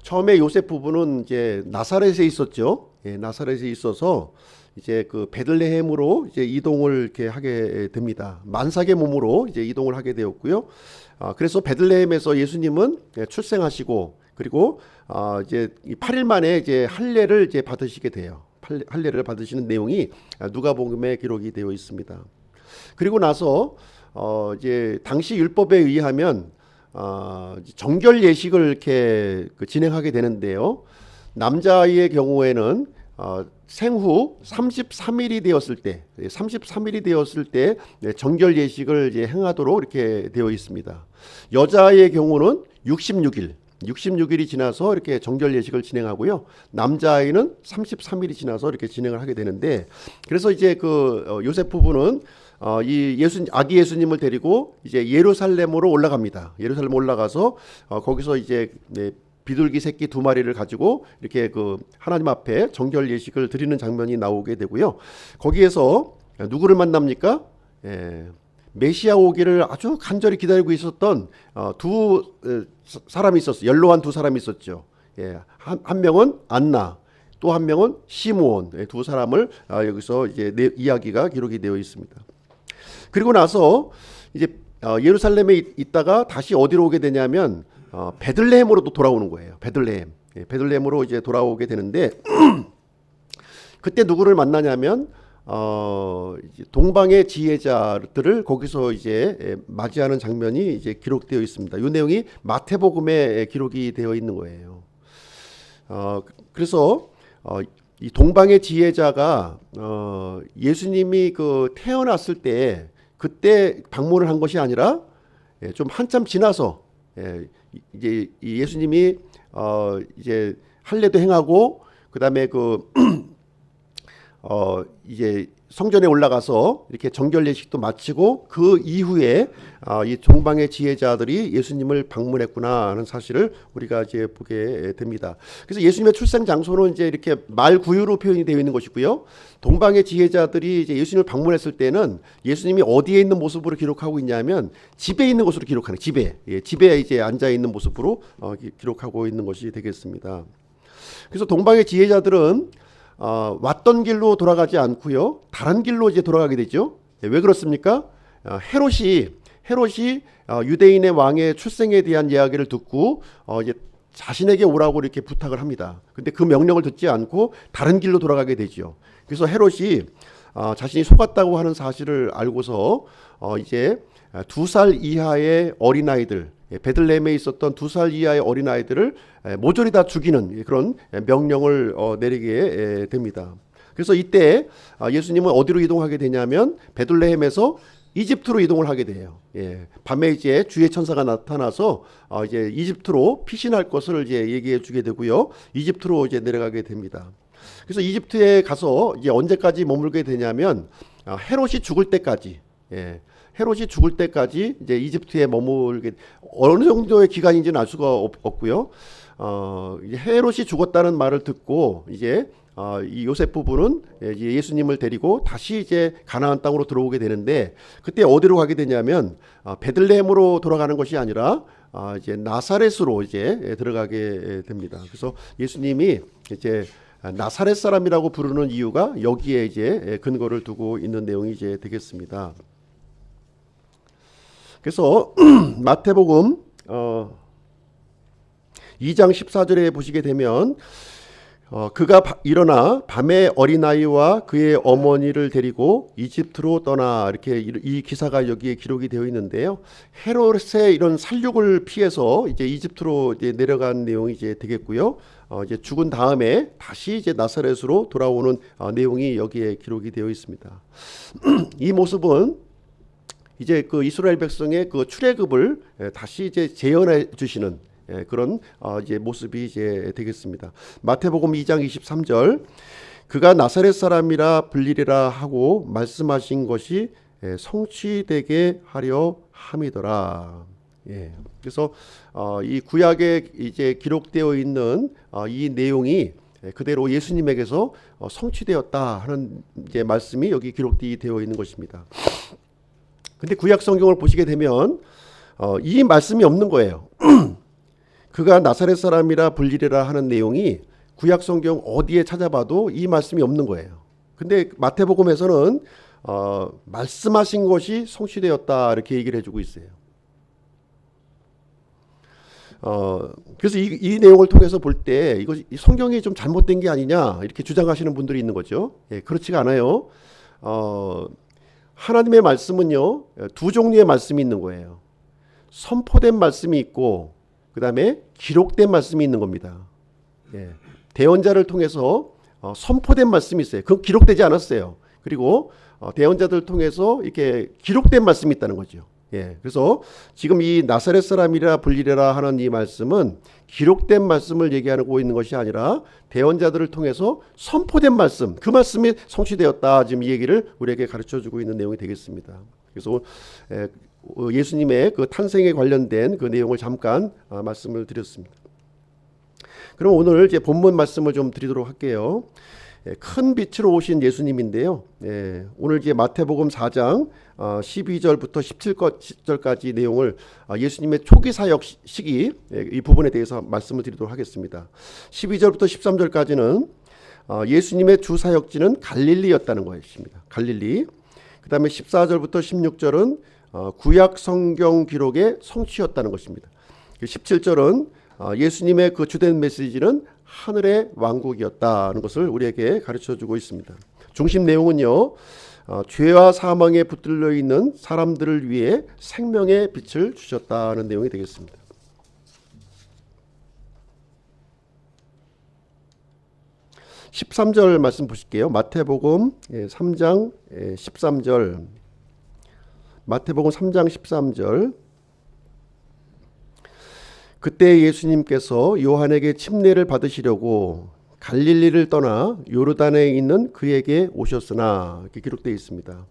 처음에 요셉 부부는 이제 나사렛에 있었죠. 나사렛에 있어서 이제 그 베들레헴으로 이제 이동을 이렇게 하게 됩니다. 만삭의 몸으로 이제 이동을 하게 되었고요. 그래서 베들레헴에서 예수님은 출생하시고, 그리고 이제 8일 만에 이제 할례를 이제 받으시게 돼요. 할례를 받으시는 내용이 누가복음에 기록이 되어 있습니다. 그리고 나서 이제 당시 율법에 의하면 정결 예식을 이렇게 진행하게 되는데요. 남자아이의 경우에는 생후 33일이 되었을 때 정결 예식을 이제 행하도록 이렇게 되어 있습니다. 여자아이의 경우는 66일이 지나서 이렇게 정결 예식을 진행하고요. 남자아이는 33일이 지나서 이렇게 진행을 하게 되는데, 그래서 이제 요셉 부부는 아기 예수님을 데리고 이제 예루살렘으로 올라갑니다. 예루살렘 올라가서 거기서 이제 비둘기 새끼 2마리를 가지고 이렇게 하나님 앞에 정결 예식을 드리는 장면이 나오게 되고요. 거기에서 누구를 만납니까? 메시아 오기를 아주 간절히 기다리고 있었던 두 사람이 있었어요. 연로한 두 사람이 있었죠. 한 명은 안나, 또 한 명은 시므온. 두 사람을 여기서 이제 이야기가 기록이 되어 있습니다. 그리고 나서 이제 예루살렘에 있다가 다시 어디로 오게 되냐면 베들레헴으로 또 돌아오는 거예요. 베들레헴으로 이제 돌아오게 되는데 그때 누구를 만나냐면 동방의 지혜자들을 거기서 이제 맞이하는 장면이 이제 기록되어 있습니다. 이 내용이 마태복음에 기록이 되어 있는 거예요. 그래서 이 동방의 지혜자가 예수님이 그 태어났을 때 그때 방문을 한 것이 아니라 좀 한참 지나서 이제 예수님이 이제 할례도 행하고 그다음에 이제 성전에 올라가서 이렇게 정결 예식도 마치고 그 이후에 이 동방의 지혜자들이 예수님을 방문했구나 하는 사실을 우리가 이제 보게 됩니다. 그래서 예수님의 출생 장소는 이제 이렇게 말구유로 표현이 되어 있는 것이고요. 동방의 지혜자들이 이제 예수님을 방문했을 때는 예수님이 어디에 있는 모습으로 기록하고 있냐면 집에 있는 것으로 기록하는 집에 이제 앉아 있는 모습으로 기록하고 있는 것이 되겠습니다. 그래서 동방의 지혜자들은 왔던 길로 돌아가지 않고요. 다른 길로 이제 돌아가게 되죠. 왜 그렇습니까? 헤롯이 유대인의 왕의 출생에 대한 이야기를 듣고 이제 자신에게 오라고 이렇게 부탁을 합니다. 근데 그 명령을 듣지 않고 다른 길로 돌아가게 되죠. 그래서 헤롯이 자신이 속았다고 하는 사실을 알고서 이제 2살 이하의 어린아이들, 베들레헴에 있었던 2살 이하의 어린아이들을 모조리 다 죽이는 그런 명령을 내리게 됩니다. 그래서 이때 예수님은 어디로 이동하게 되냐면 베들레헴에서 이집트로 이동을 하게 돼요. 밤에 이제 주의 천사가 나타나서 이제 이집트로 피신할 것을 이제 얘기해 주게 되고요. 이집트로 이제 내려가게 됩니다. 그래서 이집트에 가서 이제 언제까지 머물게 되냐면 헤롯이 죽을 때까지. 헤롯이 죽을 때까지 이제 이집트에 머물게, 어느 정도의 기간인지는 알 수가 없고요. 이제 헤롯이 죽었다는 말을 듣고 이제 이 요셉 부부는 이제 예수님을 데리고 다시 이제 가나안 땅으로 들어오게 되는데, 그때 어디로 가게 되냐면 베들레헴으로 돌아가는 것이 아니라 이제 나사렛으로 이제 들어가게 됩니다. 그래서 예수님이 이제 나사렛 사람이라고 부르는 이유가 여기에 이제 근거를 두고 있는 내용이 이제 되겠습니다. 그래서 마태복음 2장 14절에 보시게 되면 그가 일어나 밤에 어린아이와 그의 어머니를 데리고 이집트로 떠나, 이렇게 이 기사가 여기에 기록이 되어 있는데요. 헤롯의 이런 살육을 피해서 이제 이집트로 이제 내려간 내용이 이제 되겠고요. 이제 죽은 다음에 다시 이제 나사렛으로 돌아오는 내용이 여기에 기록이 되어 있습니다. 이 모습은 이제 그 이스라엘 백성의 그 출애굽을 다시 이제 재현해 주시는 그런 이제 모습이 이제 되겠습니다. 마태복음 2장 23절, 그가 나사렛 사람이라 불리리라 하고 말씀하신 것이 성취되게 하려 함이더라. 그래서 이 구약에 이제 기록되어 있는 이 내용이 그대로 예수님에게서 성취되었다 하는 이제 말씀이 여기 기록되어 있는 것입니다. 근데 구약 성경을 보시게 되면 이 말씀이 없는 거예요. 그가 나사렛 사람이라 불리리라 하는 내용이 구약 성경 어디에 찾아봐도 이 말씀이 없는 거예요. 근데 마태복음에서는 말씀하신 것이 성취되었다 이렇게 얘기를 해주고 있어요. 그래서 이 내용을 통해서 볼 때 이거 성경이 좀 잘못된 게 아니냐 이렇게 주장하시는 분들이 있는 거죠. 그렇지가 않아요. 하나님의 말씀은요, 두 종류의 말씀이 있는 거예요. 선포된 말씀이 있고 그 다음에 기록된 말씀이 있는 겁니다. 대언자를 통해서 선포된 말씀이 있어요. 그건 기록되지 않았어요. 그리고 대언자들을 통해서 이렇게 기록된 말씀이 있다는 거죠. 그래서 지금 이 나사렛 사람이라 불리리라 하는 이 말씀은 기록된 말씀을 얘기하고 있는 것이 아니라 대언자들을 통해서 선포된 말씀, 그 말씀이 성취되었다, 지금 이 얘기를 우리에게 가르쳐주고 있는 내용이 되겠습니다. 그래서 예수님의 그 탄생에 관련된 그 내용을 잠깐 말씀을 드렸습니다. 그럼 오늘 이제 본문 말씀을 좀 드리도록 할게요. 큰 빛으로 오신 예수님인데요. 오늘 이제 마태복음 4장 12절부터 17절까지 내용을 예수님의 초기 사역 시기 이 부분에 대해서 말씀을 드리도록 하겠습니다. 12절부터 13절까지는 예수님의 주 사역지는 갈릴리였다는 것입니다. 갈릴리. 그 다음에 14절부터 16절은 구약 성경 기록의 성취였다는 것입니다. 17절은 예수님의 그 주된 메시지는 하늘의 왕국이었다는 것을 우리에게 가르쳐주고 있습니다. 중심 내용은요, 죄와 사망에 붙들려 있는 사람들을 위해 생명의 빛을 주셨다는 내용이 되겠습니다. 13절 말씀 보실게요. 마태복음 3장 13절. 마태복음 3장 13절. 그때 예수님께서 요한에게 침례를 받으시려고 갈릴리를 떠나 요르단에 있는 그에게 오셨으나, 이렇게 기록되어 있습니다.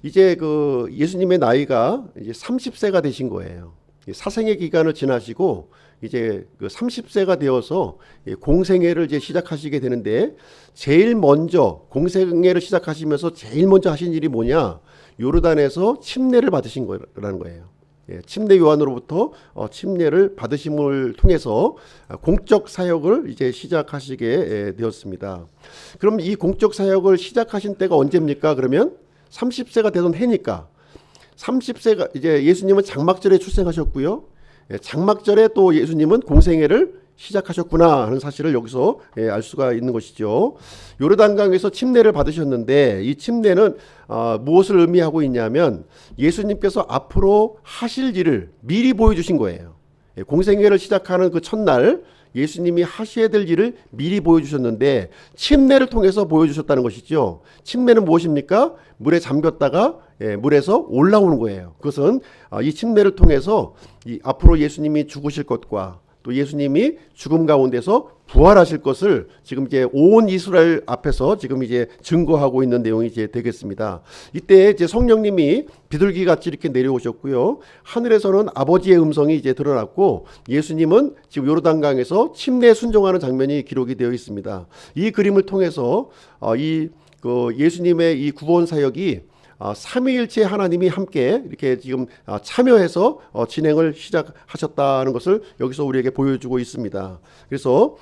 이제 그 예수님의 나이가 이제 30세가 되신 거예요. 사생의 기간을 지나시고 이제 그 30세가 되어서 공생애를 이제 시작하시게 되는데, 제일 먼저 공생애를 시작하시면서 제일 먼저 하신 일이 뭐냐? 요르단에서 침례를 받으신 거라는 거예요. 침례 요한으로부터 침례를 받으심을 통해서 공적 사역을 이제 시작하시게 되었습니다. 그럼 이 공적 사역을 시작하신 때가 언제입니까? 그러면 30세가 되던 해니까, 30세가 이제 예수님은 장막절에 출생하셨고요. 장막절에 또 예수님은 공생애를 시작하셨구나 하는 사실을 여기서 알 수가 있는 것이죠. 요르단강에서 침례를 받으셨는데, 이 침례는 무엇을 의미하고 있냐면 예수님께서 앞으로 하실 일을 미리 보여주신 거예요. 공생애를 시작하는 그 첫날 예수님이 하셔야 될 일을 미리 보여주셨는데, 침례를 통해서 보여주셨다는 것이죠. 침례는 무엇입니까? 물에 잠겼다가 물에서 올라오는 거예요. 그것은 이 침례를 통해서 이 앞으로 예수님이 죽으실 것과 또 예수님이 죽음 가운데서 부활하실 것을 지금 이제 온 이스라엘 앞에서 지금 이제 증거하고 있는 내용이 이제 되겠습니다. 이때 이제 성령님이 비둘기 같이 이렇게 내려오셨고요. 하늘에서는 아버지의 음성이 이제 드러났고, 예수님은 지금 요르단강에서 침례에 순종하는 장면이 기록이 되어 있습니다. 이 그림을 통해서 그 예수님의 이 구원 사역이 삼위일체 하나님이 함께 이렇게 지금 참여해서 진행을 시작하셨다는 것을 여기서 우리에게 보여주고 있습니다. 그래서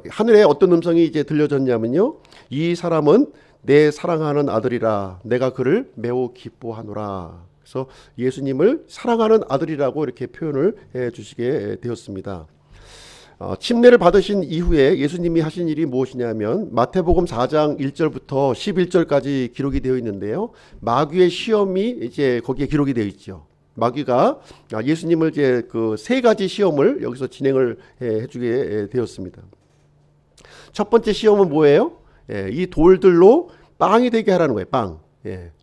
하늘에 어떤 음성이 이제 들려졌냐면요, 이 사람은 내 사랑하는 아들이라, 내가 그를 매우 기뻐하노라. 그래서 예수님을 사랑하는 아들이라고 이렇게 표현을 해 주시게 되었습니다. 침례를 받으신 이후에 예수님이 하신 일이 무엇이냐면, 마태복음 4장 1절부터 11절까지 기록이 되어 있는데요. 마귀의 시험이 이제 거기에 기록이 되어 있죠. 마귀가 예수님을 이제 그 세 가지 시험을 여기서 진행을 해주게 되었습니다. 첫 번째 시험은 뭐예요? 이 돌들로 빵이 되게 하라는 거예요. 빵.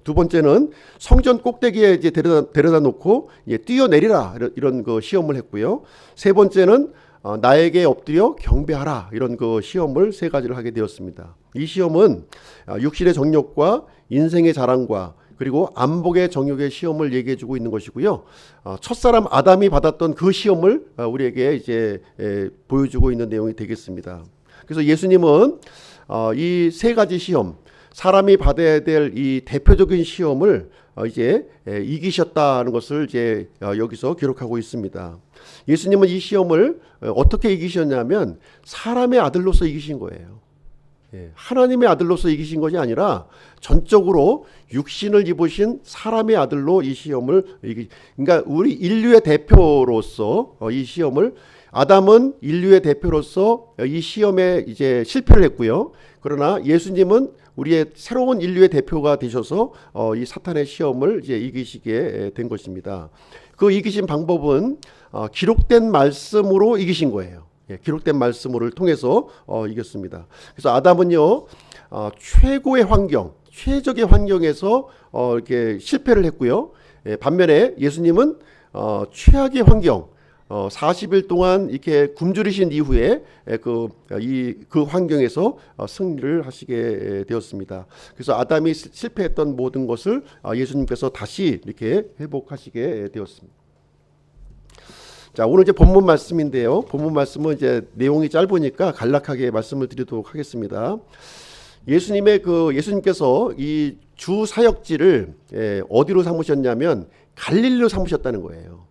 두 번째는 성전 꼭대기에 이제 데려다 놓고 뛰어내리라, 이런 그 시험을 했고요. 세 번째는 나에게 엎드려 경배하라, 이런 그 시험을 세 가지를 하게 되었습니다. 이 시험은 육신의 정욕과 인생의 자랑과 그리고 안목의 정욕의 시험을 얘기해 주고 있는 것이고요. 첫사람 아담이 받았던 그 시험을 우리에게 이제 보여주고 있는 내용이 되겠습니다. 그래서 예수님은 이 세 가지 시험, 사람이 받아야 될 이 대표적인 시험을 이제 이기셨다는 것을 이제 여기서 기록하고 있습니다. 예수님은 이 시험을 어떻게 이기셨냐면 사람의 아들로서 이기신 거예요. 하나님의 아들로서 이기신 것이 아니라 전적으로 육신을 입으신 사람의 아들로 이 시험을 그러니까 우리 인류의 대표로서 이 시험을, 아담은 인류의 대표로서 이 시험에 이제 실패를 했고요. 그러나 예수님은 우리의 새로운 인류의 대표가 되셔서 이 사탄의 시험을 이제 이기시게 된 것입니다. 그 이기신 방법은 기록된 말씀으로 이기신 거예요. 기록된 말씀을 통해서 이겼습니다. 그래서 아담은요, 최고의 환경, 최적의 환경에서 이렇게 실패를 했고요. 반면에 예수님은 최악의 환경, 40일 동안 이렇게 굶주리신 이후에 그 환경에서 승리를 하시게 되었습니다. 그래서 아담이 실패했던 모든 것을 예수님께서 다시 이렇게 회복하시게 되었습니다. 자, 오늘 이제 본문 말씀인데요. 본문 말씀은 이제 내용이 짧으니까 간략하게 말씀을 드리도록 하겠습니다. 예수님께서 이 주 사역지를 어디로 삼으셨냐면 갈릴리로 삼으셨다는 거예요.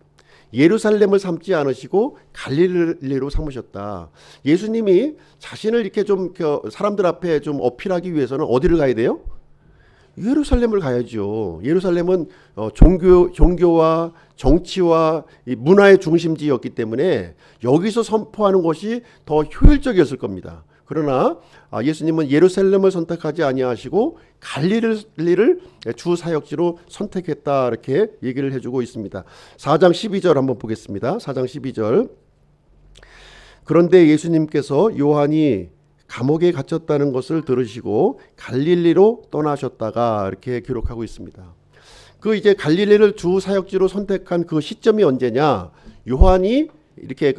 예루살렘을 삼지 않으시고 갈릴리로 삼으셨다. 예수님이 자신을 이렇게 좀 사람들 앞에 좀 어필하기 위해서는 어디를 가야 돼요? 예루살렘을 가야죠. 예루살렘은 종교와 정치와 문화의 중심지였기 때문에 여기서 선포하는 것이 더 효율적이었을 겁니다. 그러나 예수님은 예루살렘을 선택하지 아니하시고 갈릴리를 주 사역지로 선택했다, 이렇게 얘기를 해주고 있습니다. 4장 12절 한번 보겠습니다. 4장 12절. 그런데 예수님께서 요한이 감옥에 갇혔다는 것을 들으시고 갈릴리로 떠나셨다가 이렇게 기록하고 있습니다. 그 이제 갈릴리를 주 사역지로 선택한 그 시점이 언제냐? 요한이 이렇게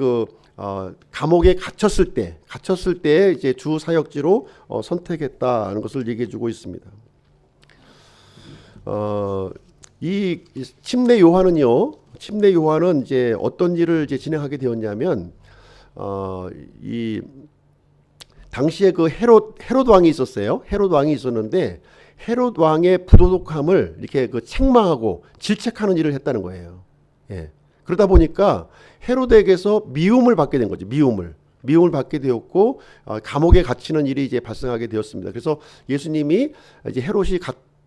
감옥에 갇혔을 때 이제 주 사역지로 선택했다는 것을 얘기해주고 있습니다. 이 침례 요한은 이제 어떤 일을 이제 진행하게 되었냐면, 이 당시에 그 헤롯 왕이 있었어요. 헤롯 왕이 있었는데 헤롯 왕의 부도덕함을 이렇게 책망하고 질책하는 일을 했다는 거예요. 예. 그러다 보니까 헤롯에게서 미움을 받게 된 거죠. 미움을 받게 되었고 감옥에 갇히는 일이 이제 발생하게 되었습니다. 그래서 예수님이 이제 헤롯이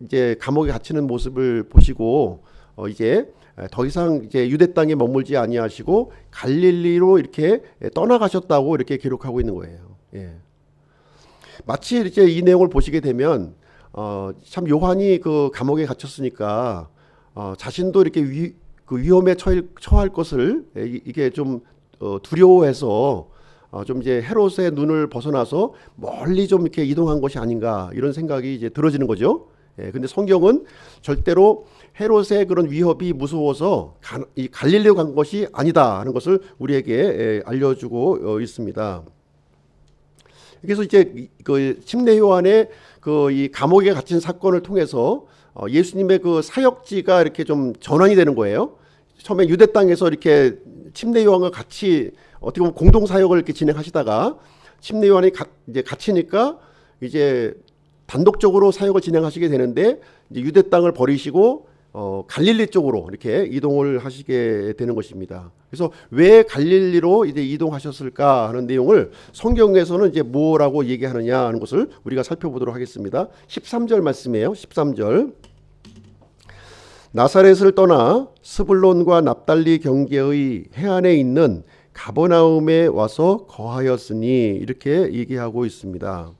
이제 감옥에 갇히는 모습을 보시고 이제 더 이상 이제 유대 땅에 머물지 아니하시고 갈릴리로 이렇게 떠나가셨다고 이렇게 기록하고 있는 거예요. 예. 마치 이제 이 내용을 보시게 되면 참 요한이 그 감옥에 갇혔으니까 자신도 이렇게 위험에 처할 것을 이게 좀 두려워해서 좀 이제 헤롯의 눈을 벗어나서 멀리 좀 이렇게 이동한 것이 아닌가 이런 생각이 이제 들어지는 거죠. 예, 근데 성경은 절대로 헤롯의 그런 위협이 무서워서 이 갈릴리로 간 것이 아니다 하는 것을 우리에게 알려주고 있습니다. 그래서 이제 그 침례 요한의 이 감옥에 갇힌 사건을 통해서 예수님의 그 사역지가 이렇게 좀 전환이 되는 거예요. 처음에 유대 땅에서 이렇게 침례 요한과 같이 어떻게 보면 공동 사역을 이렇게 진행하시다가 침례 요한이 이제 갇히니까 이제 단독적으로 사역을 진행하시게 되는데 이제 유대 땅을 버리시고 갈릴리 쪽으로 이렇게 이동을 하시게 되는 것입니다. 그래서 왜 갈릴리로 이제 이동하셨을까 하는 내용을 성경에서는 이제 뭐라고 얘기하느냐 하는 것을 우리가 살펴보도록 하겠습니다. 13절 말씀이에요. 13절. 나사렛을 떠나 스불론과 납달리 경계의 해안에 있는 가버나움에 와서 거하였으니 이렇게 얘기하고 있습니다.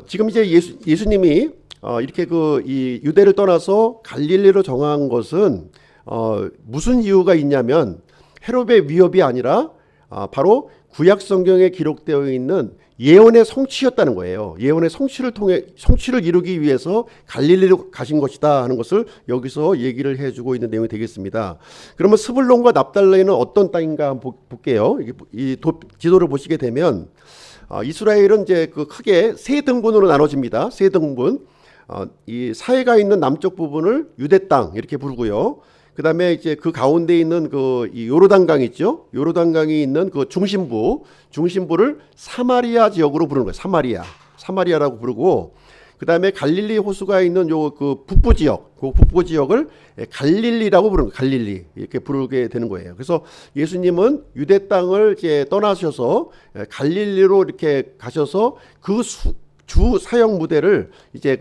지금 이제 예수님이 이렇게 이 유대를 떠나서 갈릴리로 정한 것은 무슨 이유가 있냐면 헤롯의 위협이 아니라 바로 구약 성경에 기록되어 있는 예언의 성취였다는 거예요. 예언의 성취를 이루기 위해서 갈릴리로 가신 것이다 하는 것을 여기서 얘기를 해주고 있는 내용이 되겠습니다. 그러면 스불론과 납달리는 어떤 땅인가 한번 볼게요. 이 지도를 보시게 되면 이스라엘은 이제 크게 세 등분으로 나눠집니다. 세 등분. 이 사해가 있는 남쪽 부분을 유대 땅 이렇게 부르고요. 그 다음에 이제 그 가운데 있는 이 요르단강 있죠. 요르단강이 있는 그 중심부를 사마리아 지역으로 부르는 거예요. 사마리아라고 부르고, 그 다음에 갈릴리 호수가 있는 그 북부 지역을 갈릴리라고 부르는 거예요. 갈릴리 이렇게 부르게 되는 거예요. 그래서 예수님은 유대 땅을 이제 떠나셔서 갈릴리로 이렇게 가셔서 그 주 사역 무대를 이제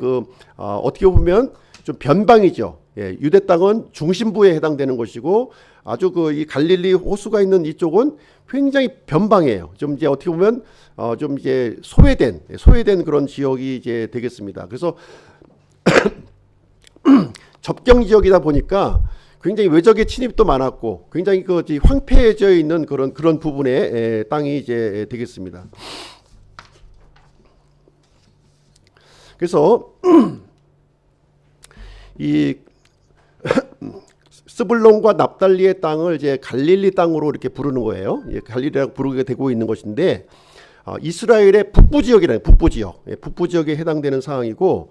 어떻게 보면 좀 변방이죠. 예, 유대 땅은 중심부에 해당되는 것이고 아주 이 갈릴리 호수가 있는 이쪽은 굉장히 변방이에요. 좀 이제 어떻게 보면 좀 이제 소외된 그런 지역이 이제 되겠습니다. 그래서 접경 지역이다 보니까 굉장히 외적의 침입도 많았고 굉장히 황폐해져 있는 그런 부분의 땅이 이제 되겠습니다. 그래서 이 스불론과 납달리의 땅을 이제 갈릴리 땅으로 이렇게 부르는 거예요. 갈릴리라고 부르게 되고 있는 것인데 이스라엘의 북부 지역에 해당되는 사항이고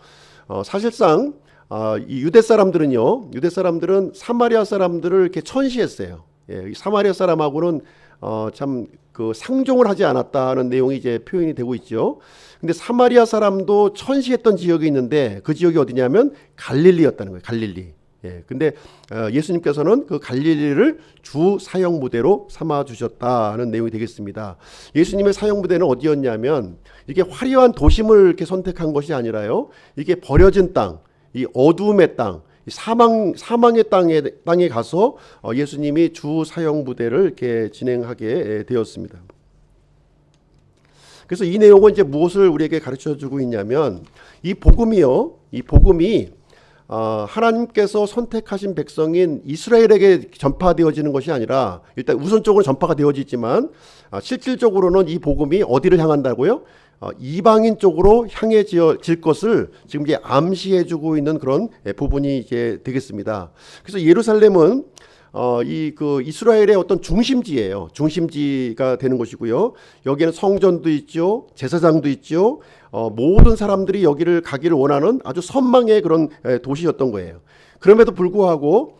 사실상 이 유대 사람들은 사마리아 사람들을 이렇게 천시했어요. 예, 사마리아 사람하고는 참 상종을 하지 않았다는 내용이 이제 표현이 되고 있죠. 근데 사마리아 사람도 천시했던 지역이 있는데 그 지역이 어디냐면 갈릴리였다는 거예요. 갈릴리. 예, 근데 예수님께서는 그 갈릴리를 주 사역 무대로 삼아 주셨다는 내용이 되겠습니다. 예수님의 사역 무대는 어디였냐면 이게 화려한 도심을 이렇게 선택한 것이 아니라요. 이게 버려진 땅, 이 어둠의 땅, 사망의 땅에 가서 예수님이 주 사역 무대를 이렇게 진행하게 되었습니다. 그래서 이 내용은 이제 무엇을 우리에게 가르쳐 주고 있냐면 이 복음이 하나님께서 선택하신 백성인 이스라엘에게 전파되어지는 것이 아니라 일단 우선적으로 전파가 되어지지만 실질적으로는 이 복음이 어디를 향한다고요? 이방인 쪽으로 향해질 것을 지금 이제 암시해주고 있는 그런 부분이 이제 되겠습니다. 그래서 예루살렘은 그 이스라엘의 어떤 중심지예요. 중심지가 되는 것이고요. 여기에는 성전도 있죠, 제사장도 있죠. 모든 사람들이 여기를 가기를 원하는 아주 선망의 그런 도시였던 거예요. 그럼에도 불구하고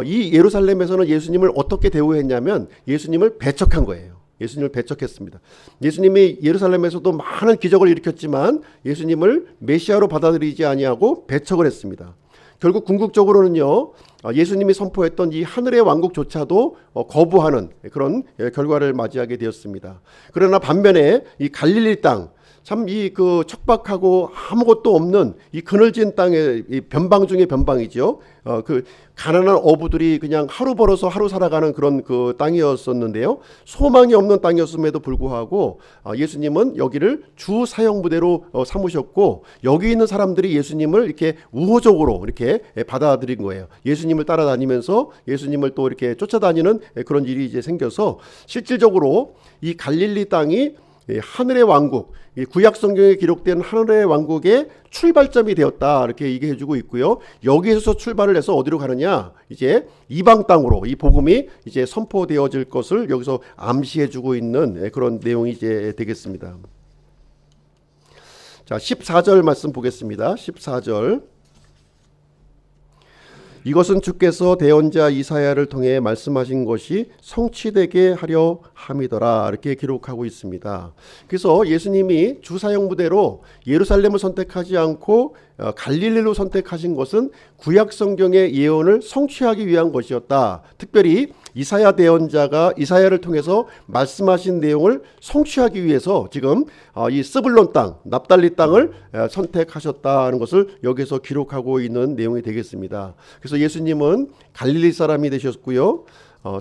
이 예루살렘에서는 예수님을 어떻게 대우했냐면 예수님을 배척한 거예요. 예수님을 배척했습니다. 예수님이 예루살렘에서도 많은 기적을 일으켰지만 예수님을 메시아로 받아들이지 아니하고 배척을 했습니다. 결국 궁극적으로는요, 예수님이 선포했던 이 하늘의 왕국조차도 거부하는 그런 결과를 맞이하게 되었습니다. 그러나 반면에 이 갈릴리 땅, 참 이 그 척박하고 아무것도 없는 이 그늘진 땅의 이 변방 중의 변방이죠. 그 가난한 어부들이 그냥 하루 벌어서 하루 살아가는 그런 그 땅이었었는데요. 소망이 없는 땅이었음에도 불구하고 예수님은 여기를 주 사역 무대로 삼으셨고 여기 있는 사람들이 예수님을 이렇게 우호적으로 이렇게 받아들인 거예요. 예수님을 따라다니면서 예수님을 또 이렇게 쫓아다니는 그런 일이 이제 생겨서 실질적으로 이 갈릴리 땅이 하늘의 왕국, 구약 성경에 기록된 하늘의 왕국의 출발점이 되었다 이렇게 얘기해주고 있고요. 여기에서 출발을 해서 어디로 가느냐? 이제 이방 땅으로 이 복음이 이제 선포되어질 것을 여기서 암시해주고 있는 그런 내용이 이제 되겠습니다. 자, 14절 말씀 보겠습니다. 14절. 이것은 주께서 대언자 이사야를 통해 말씀하신 것이 성취되게 하려 함이더라 이렇게 기록하고 있습니다. 그래서 예수님이 주사역 무대로 예루살렘을 선택하지 않고 갈릴리로 선택하신 것은 구약 성경의 예언을 성취하기 위한 것이었다. 특별히 이사야 대언자가 이사야를 통해서 말씀하신 내용을 성취하기 위해서 지금 이 스불론 땅, 납달리 땅을 선택하셨다는 것을 여기서 기록하고 있는 내용이 되겠습니다. 그래서 예수님은 갈릴리 사람이 되셨고요.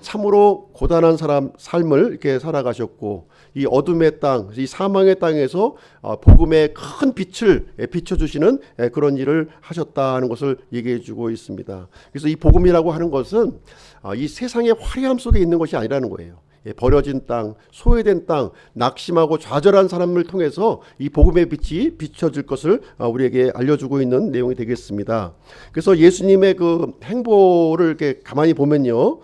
참으로 고단한 삶을 이렇게 살아가셨고 이 어둠의 땅, 이 사망의 땅에서 복음의 큰 빛을 비춰주시는 그런 일을 하셨다는 것을 얘기해주고 있습니다. 그래서 이 복음이라고 하는 것은 이 세상의 화려함 속에 있는 것이 아니라는 거예요. 버려진 땅, 소외된 땅, 낙심하고 좌절한 사람을 통해서 이 복음의 빛이 비춰질 것을 우리에게 알려주고 있는 내용이 되겠습니다. 그래서 예수님의 그 행보를 이렇게 가만히 보면요,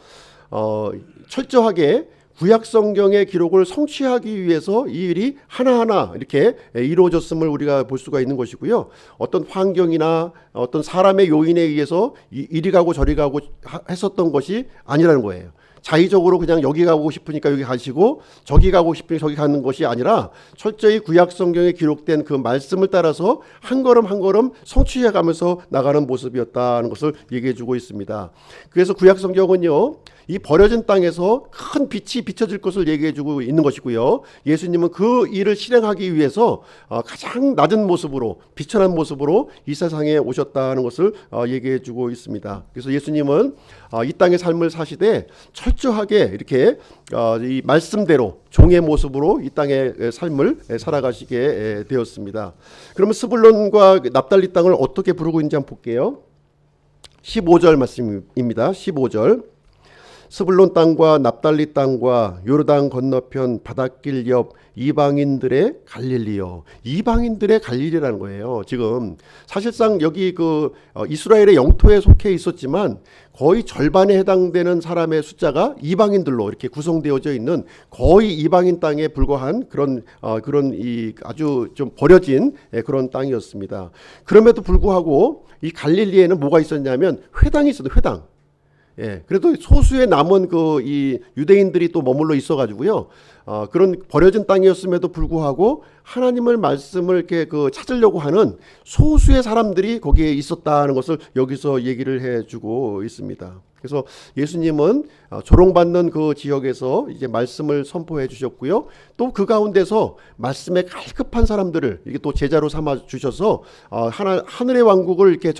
철저하게 구약 성경의 기록을 성취하기 위해서 이 일이 하나하나 이렇게 이루어졌음을 우리가 볼 수가 있는 것이고요. 어떤 환경이나 어떤 사람의 요인에 의해서 이리 가고 저리 가고 했었던 것이 아니라는 거예요. 자의적으로 그냥 여기 가고 싶으니까 여기 가시고 저기 가고 싶으니까 저기 가는 것이 아니라 철저히 구약 성경에 기록된 그 말씀을 따라서 한 걸음 한 걸음 성취해 가면서 나가는 모습이었다는 것을 얘기해 주고 있습니다. 그래서 구약 성경은요, 이 버려진 땅에서 큰 빛이 비춰질 것을 얘기해 주고 있는 것이고요. 예수님은 그 일을 실행하기 위해서 가장 낮은 모습으로, 비천한 모습으로 이 세상에 오셨다는 것을 얘기해 주고 있습니다. 그래서 예수님은 이 땅의 삶을 사시되 철저하게 이렇게 이 말씀대로 종의 모습으로 이 땅의 삶을 살아가시게 되었습니다. 그러면 스불론과 납달리 땅을 어떻게 부르고 있는지 한번 볼게요. 15절 말씀입니다. 15절. 스불론 땅과 납달리 땅과 요르단 건너편 바닷길 옆 이방인들의 갈릴리요. 이방인들의 갈릴리라는 거예요. 지금 사실상 여기 그 이스라엘의 영토에 속해 있었지만 거의 절반에 해당되는 사람의 숫자가 이방인들로 이렇게 구성되어져 있는 거의 이방인 땅에 불과한 그런 이 아주 좀 버려진 그런 땅이었습니다. 그럼에도 불구하고 이 갈릴리에는 뭐가 있었냐면 회당이 있었어요. 회당. 그래도 소수의 남은 이 유대인들이 또 머물러 있어가지고요. 그런 버려진 땅이었음에도 불구하고 하나님을 말씀을 이렇게 찾으려고 하는 소수의 사람들이 거기에 있었다는 것을 여기서 얘기를 해주고 있습니다. 그래서 예수님은 조롱받는 그 지역에서 이제 말씀을 선포해 주셨고요. 또 그 가운데서 말씀에 갈급한 사람들을 이게 또 제자로 삼아 주셔서 하늘의 왕국을 이렇게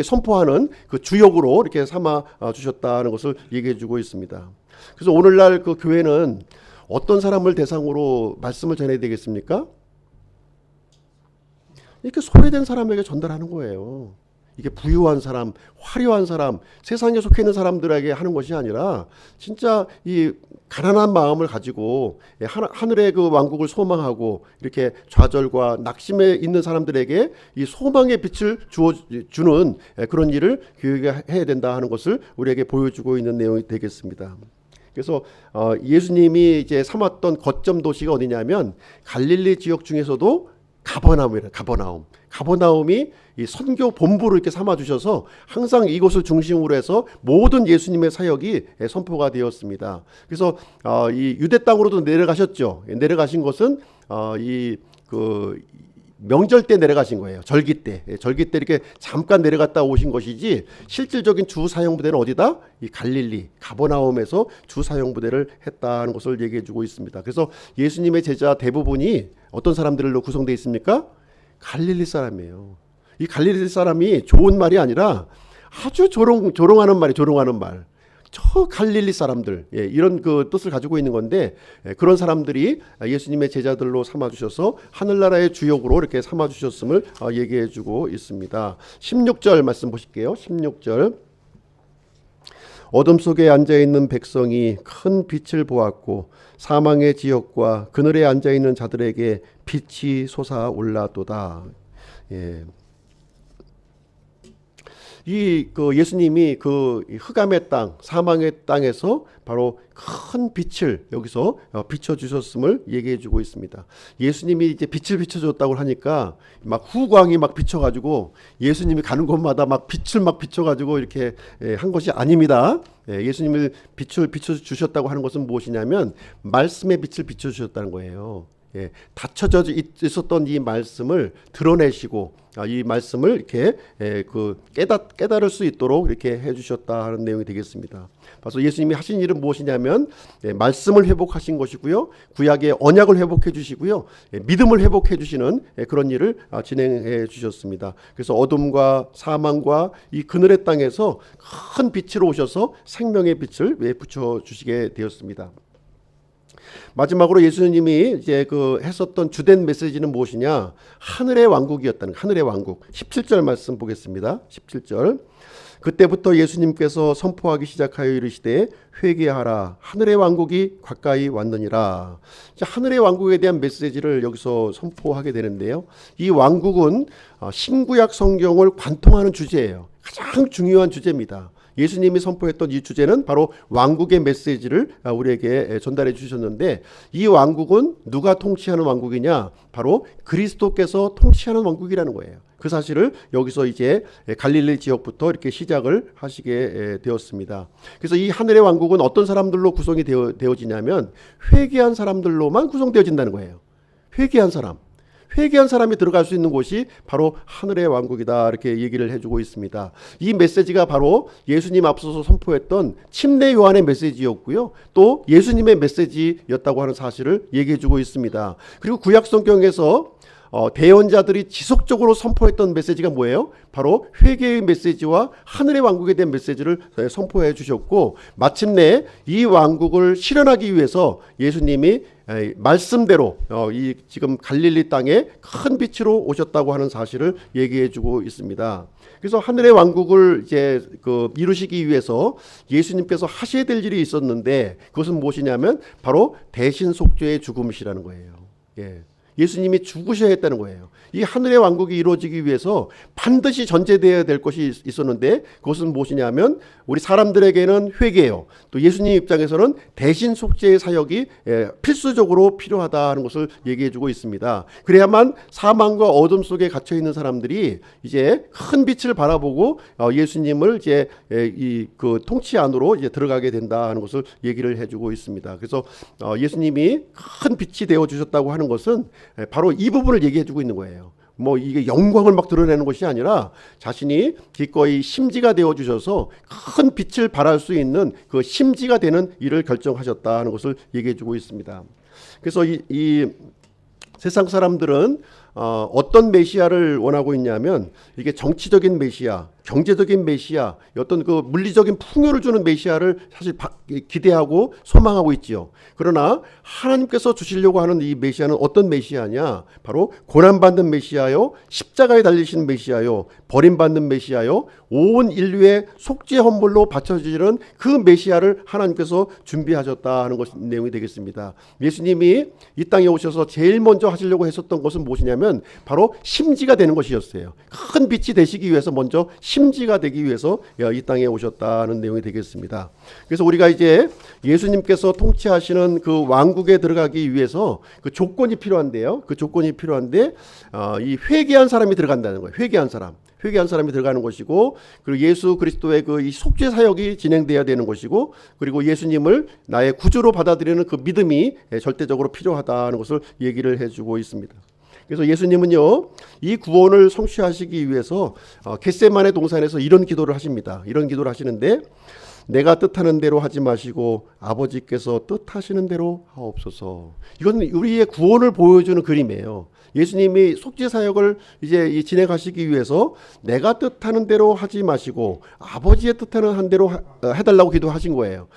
선포하는 그 주역으로 이렇게 삼아 주셨다는 것을 얘기해 주고 있습니다. 그래서 오늘날 그 교회는 어떤 사람을 대상으로 말씀을 전해야 되겠습니까? 이렇게 소외된 사람에게 전달하는 거예요. 이게 부유한 사람, 화려한 사람, 세상에 속해 있는 사람들에게 하는 것이 아니라 진짜 이 가난한 마음을 가지고 하늘의 그 왕국을 소망하고 이렇게 좌절과 낙심에 있는 사람들에게 이 소망의 빛을 주는 그런 일을 교회가 해야 된다 하는 것을 우리에게 보여주고 있는 내용이 되겠습니다. 그래서 예수님이 이제 삼았던 거점 도시가 어디냐면 갈릴리 지역 중에서도 가버나움이래요. 가버나움이 이 선교 본부로 이렇게 삼아 주셔서 항상 이곳을 중심으로 해서 모든 예수님의 사역이 선포가 되었습니다. 그래서 이 유대 땅으로도 내려가셨죠. 내려가신 것은 이 그 명절 때 내려가신 거예요. 절기 때 이렇게 잠깐 내려갔다 오신 것이지 실질적인 주 사역 부대는 어디다? 이 갈릴리 가버나움에서 주 사역 부대를 했다는 것을 얘기해주고 있습니다. 그래서 예수님의 제자 대부분이 어떤 사람들로 구성되어 있습니까? 갈릴리 사람이에요. 이 갈릴리 사람이 좋은 말이 아니라 아주 조롱하는 말. 저 갈릴리 사람들, 이런 그 뜻을 가지고 있는 건데, 그런 사람들이 예수님의 제자들로 삼아주셔서 하늘나라의 주역으로 이렇게 삼아주셨음을 얘기해주고 있습니다. 16절 말씀 보실게요. 16절. 어둠 속에 앉아있는 백성이 큰 빛을 보았고 사망의 지역과 그늘에 앉아있는 자들에게 빛이 솟아올라도다. 그 예수님이 그 흑암의 땅, 사망의 땅에서 바로 큰 빛을 여기서 비춰주셨음을 얘기해주고 있습니다. 예수님이 이제 빛을 비춰줬다고 하니까 막 후광이 막 비춰가지고 예수님이 가는 곳마다 막 빛을 막 비춰가지고 이렇게 한 것이 아닙니다. 예수님을 빛을 비춰주셨다고 하는 것은 무엇이냐면 말씀의 빛을 비춰주셨다는 거예요. 닫혀져 있었던 이 말씀을 드러내시고 이 말씀을 이렇게 깨달을 수 있도록 이렇게 해주셨다 하는 내용이 되겠습니다. 그래서 예수님이 하신 일은 무엇이냐면 말씀을 회복하신 것이고요, 구약의 언약을 회복해 주시고요, 믿음을 회복해 주시는 그런 일을 진행해 주셨습니다. 그래서 어둠과 사망과 이 그늘의 땅에서 큰 빛으로 오셔서 생명의 빛을 붙여 주시게 되었습니다. 마지막으로 예수님이 이제 했었던 주된 메시지는 무엇이냐? 하늘의 왕국이었다는, 하늘의 왕국. 17절 말씀 보겠습니다. 17절. 그때부터 예수님께서 선포하기 시작하여 이르시되 회개하라, 하늘의 왕국이 가까이 왔느니라. 하늘의 왕국에 대한 메시지를 여기서 선포하게 되는데요, 이 왕국은 신구약 성경을 관통하는 주제예요. 가장 중요한 주제입니다. 예수님이 선포했던 이 주제는 바로 왕국의 메시지를 우리에게 전달해 주셨는데, 이 왕국은 누가 통치하는 왕국이냐? 바로 그리스도께서 통치하는 왕국이라는 거예요. 그 사실을 여기서 이제 갈릴리 지역부터 이렇게 시작을 하시게 되었습니다. 그래서 이 하늘의 왕국은 어떤 사람들로 구성이 되어지냐면 회개한 사람들로만 구성되어진다는 거예요. 회개한 사람이 들어갈 수 있는 곳이 바로 하늘의 왕국이다, 이렇게 얘기를 해주고 있습니다. 이 메시지가 바로 예수님 앞서서 선포했던 침례 요한의 메시지였고요, 또 예수님의 메시지였다고 하는 사실을 얘기해주고 있습니다. 그리고 구약 성경에서 대언자들이 지속적으로 선포했던 메시지가 뭐예요? 바로 회개의 메시지와 하늘의 왕국에 대한 메시지를 선포해 주셨고, 마침내 이 왕국을 실현하기 위해서 예수님이 말씀대로 이 지금 갈릴리 땅에 큰 빛으로 오셨다고 하는 사실을 얘기해 주고 있습니다. 그래서 하늘의 왕국을 이제 이루시기 위해서 예수님께서 하셔야 될 일이 있었는데, 그것은 무엇이냐면 바로 대신 속죄의 죽음이시라는 거예요. 예수님이 죽으셔야 했다는 거예요. 이 하늘의 왕국이 이루어지기 위해서 반드시 전제되어야 될 것이 있었는데, 그것은 무엇이냐면 우리 사람들에게는 회개예요. 또 예수님 입장에서는 대신 속죄의 사역이 필수적으로 필요하다는 것을 얘기해주고 있습니다. 그래야만 사망과 어둠 속에 갇혀 있는 사람들이 이제 큰 빛을 바라보고 예수님을 이제 그 통치 안으로 이제 들어가게 된다는 것을 얘기를 해주고 있습니다. 그래서 예수님이 큰 빛이 되어 주셨다고 하는 것은 바로 이 부분을 얘기해주고 있는 거예요. 뭐 이게 영광을 막 드러내는 것이 아니라 자신이 기꺼이 심지가 되어 주셔서 큰 빛을 발할 수 있는 그 심지가 되는 일을 결정하셨다는 것을 얘기해 주고 있습니다. 그래서 이 세상 사람들은 어떤 메시아를 원하고 있냐면, 이게 정치적인 메시아, 경제적인 메시아, 어떤 그 물리적인 풍요를 주는 메시아를 사실 기대하고 소망하고 있지요. 그러나 하나님께서 주시려고 하는 이 메시아는 어떤 메시아냐? 바로 고난받는 메시아요, 십자가에 달리시는 메시아요, 버림받는 메시아요, 온 인류의 속죄 헌물로 바쳐지는 그 메시아를 하나님께서 준비하셨다 하는 것이 내용이 되겠습니다. 예수님이 이 땅에 오셔서 제일 먼저 하시려고 했었던 것은 무엇이냐면 바로 심지가 되는 것이었어요. 큰 빛이 되시기 위해서 먼저 심지가 되기 위해서 이 땅에 오셨다는 내용이 되겠습니다. 그래서 우리가 이제 예수님께서 통치하시는 그 왕국에 들어가기 위해서 그 조건이 필요한데요. 그 조건이 필요한데 이 회개한 사람이 들어간다는 거예요. 회개한 사람이 들어가는 것이고, 그리고 예수 그리스도의 그 이 속죄 사역이 진행돼야 되는 것이고, 그리고 예수님을 나의 구주로 받아들이는 그 믿음이 절대적으로 필요하다는 것을 얘기를 해주고 있습니다. 그래서 예수님은요, 이 구원을 성취하시기 위해서 겟세마네 동산에서 이런 기도를 하십니다. 이런 기도를 하시는데, 내가 뜻하는 대로 하지 마시고 아버지께서 뜻하시는 대로 하옵소서. 이건 우리의 구원을 보여주는 그림이에요. 예수님이 속죄 사역을 이제 진행하시기 위해서 내가 뜻하는 대로 하지 마시고 아버지의 뜻하는 한 대로 해달라고 기도하신 거예요.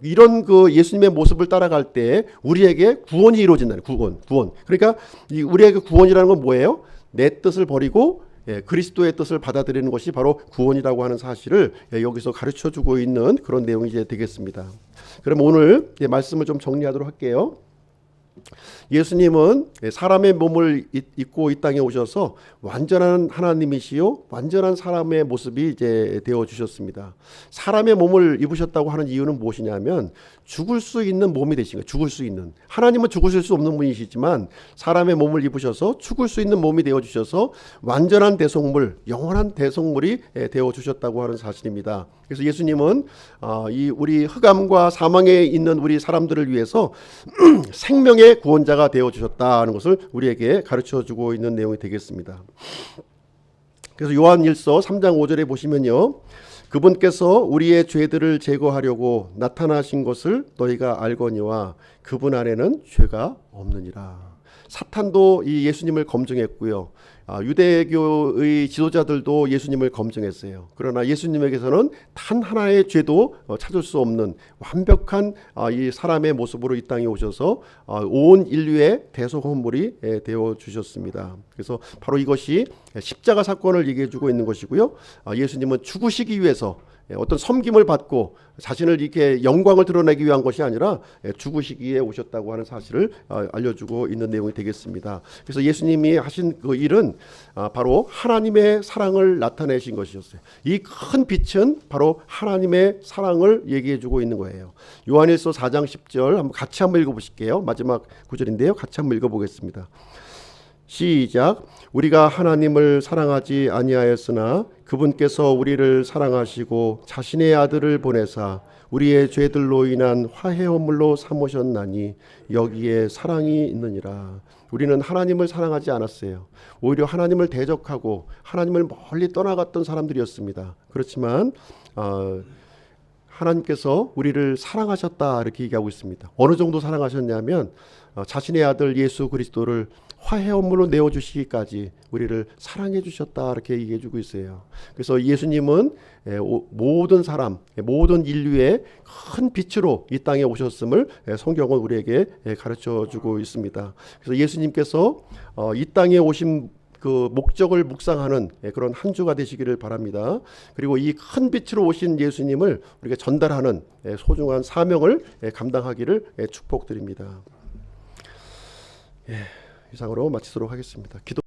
이런 그 예수님의 모습을 따라갈 때 우리에게 구원이 이루어진다는 구원. 그러니까 우리에게 구원이라는 건 뭐예요? 내 뜻을 버리고 그리스도의 뜻을 받아들이는 것이 바로 구원이라고 하는 사실을 여기서 가르쳐주고 있는 그런 내용이 이제 되겠습니다. 그럼 오늘 말씀을 좀 정리하도록 할게요. 예수님은 사람의 몸을 입고 이 땅에 오셔서 완전한 하나님이시요 완전한 사람의 모습이 이제 되어 주셨습니다. 사람의 몸을 입으셨다고 하는 이유는 무엇이냐면 죽을 수 있는 몸이 되신 거예요. 죽을 수 있는, 하나님은 죽으실 수 없는 분이시지만 사람의 몸을 입으셔서 죽을 수 있는 몸이 되어 주셔서 완전한 대속물, 영원한 대속물이 되어 주셨다고 하는 사실입니다. 그래서 예수님은 이 우리 흑암과 사망에 있는 우리 사람들을 위해서 생명의 구원자가 되어 주셨다는 것을 우리에게 가르쳐 주고 있는 내용이 되겠습니다. 그래서 요한일서 3장 5절에 보시면요, 그분께서 우리의 죄들을 제거하려고 나타나신 것을 너희가 알거니와 그분 안에는 죄가 없느니라. 사탄도 이 예수님을 검증했고요. 유대교의 지도자들도 예수님을 검증했어요. 그러나 예수님에게서는 단 하나의 죄도 찾을 수 없는 완벽한 이 사람의 모습으로 이 땅에 오셔서 온 인류의 대속 헌물이 되어 주셨습니다. 그래서 바로 이것이 십자가 사건을 얘기해 주고 있는 것이고요. 예수님은 죽으시기 위해서 어떤 섬김을 받고 자신을 이렇게 영광을 드러내기 위한 것이 아니라 죽으시기에 오셨다고 하는 사실을 알려주고 있는 내용이 되겠습니다. 그래서 예수님이 하신 그 일은 바로 하나님의 사랑을 나타내신 것이었어요. 이 큰 빛은 바로 하나님의 사랑을 얘기해주고 있는 거예요. 요한일서 4장 10절 같이 한번 읽어보실게요. 마지막 구절인데요. 같이 한번 읽어보겠습니다. 시작. 우리가 하나님을 사랑하지 아니하였으나 그분께서 우리를 사랑하시고 자신의 아들을 보내사 우리의 죄들로 인한 화해 헌물로 삼으셨나니 여기에 사랑이 있느니라. 우리는 하나님을 사랑하지 않았어요. 오히려 하나님을 대적하고 하나님을 멀리 떠나갔던 사람들이었습니다. 그렇지만 하나님께서 우리를 사랑하셨다 이렇게 얘기하고 있습니다. 어느 정도 사랑하셨냐면 자신의 아들 예수 그리스도를 화해 헌물로 내어주시기까지 우리를 사랑해 주셨다 이렇게 얘기해 주고 있어요. 그래서 예수님은 모든 사람, 모든 인류의 큰 빛으로 이 땅에 오셨음을 성경은 우리에게 가르쳐 주고 있습니다. 그래서 예수님께서 이 땅에 오신 그 목적을 묵상하는 그런 한 주가 되시기를 바랍니다. 그리고 이 큰 빛으로 오신 예수님을 우리가 전달하는 소중한 사명을 감당하기를 축복드립니다. 이상으로 마치도록 하겠습니다. 기도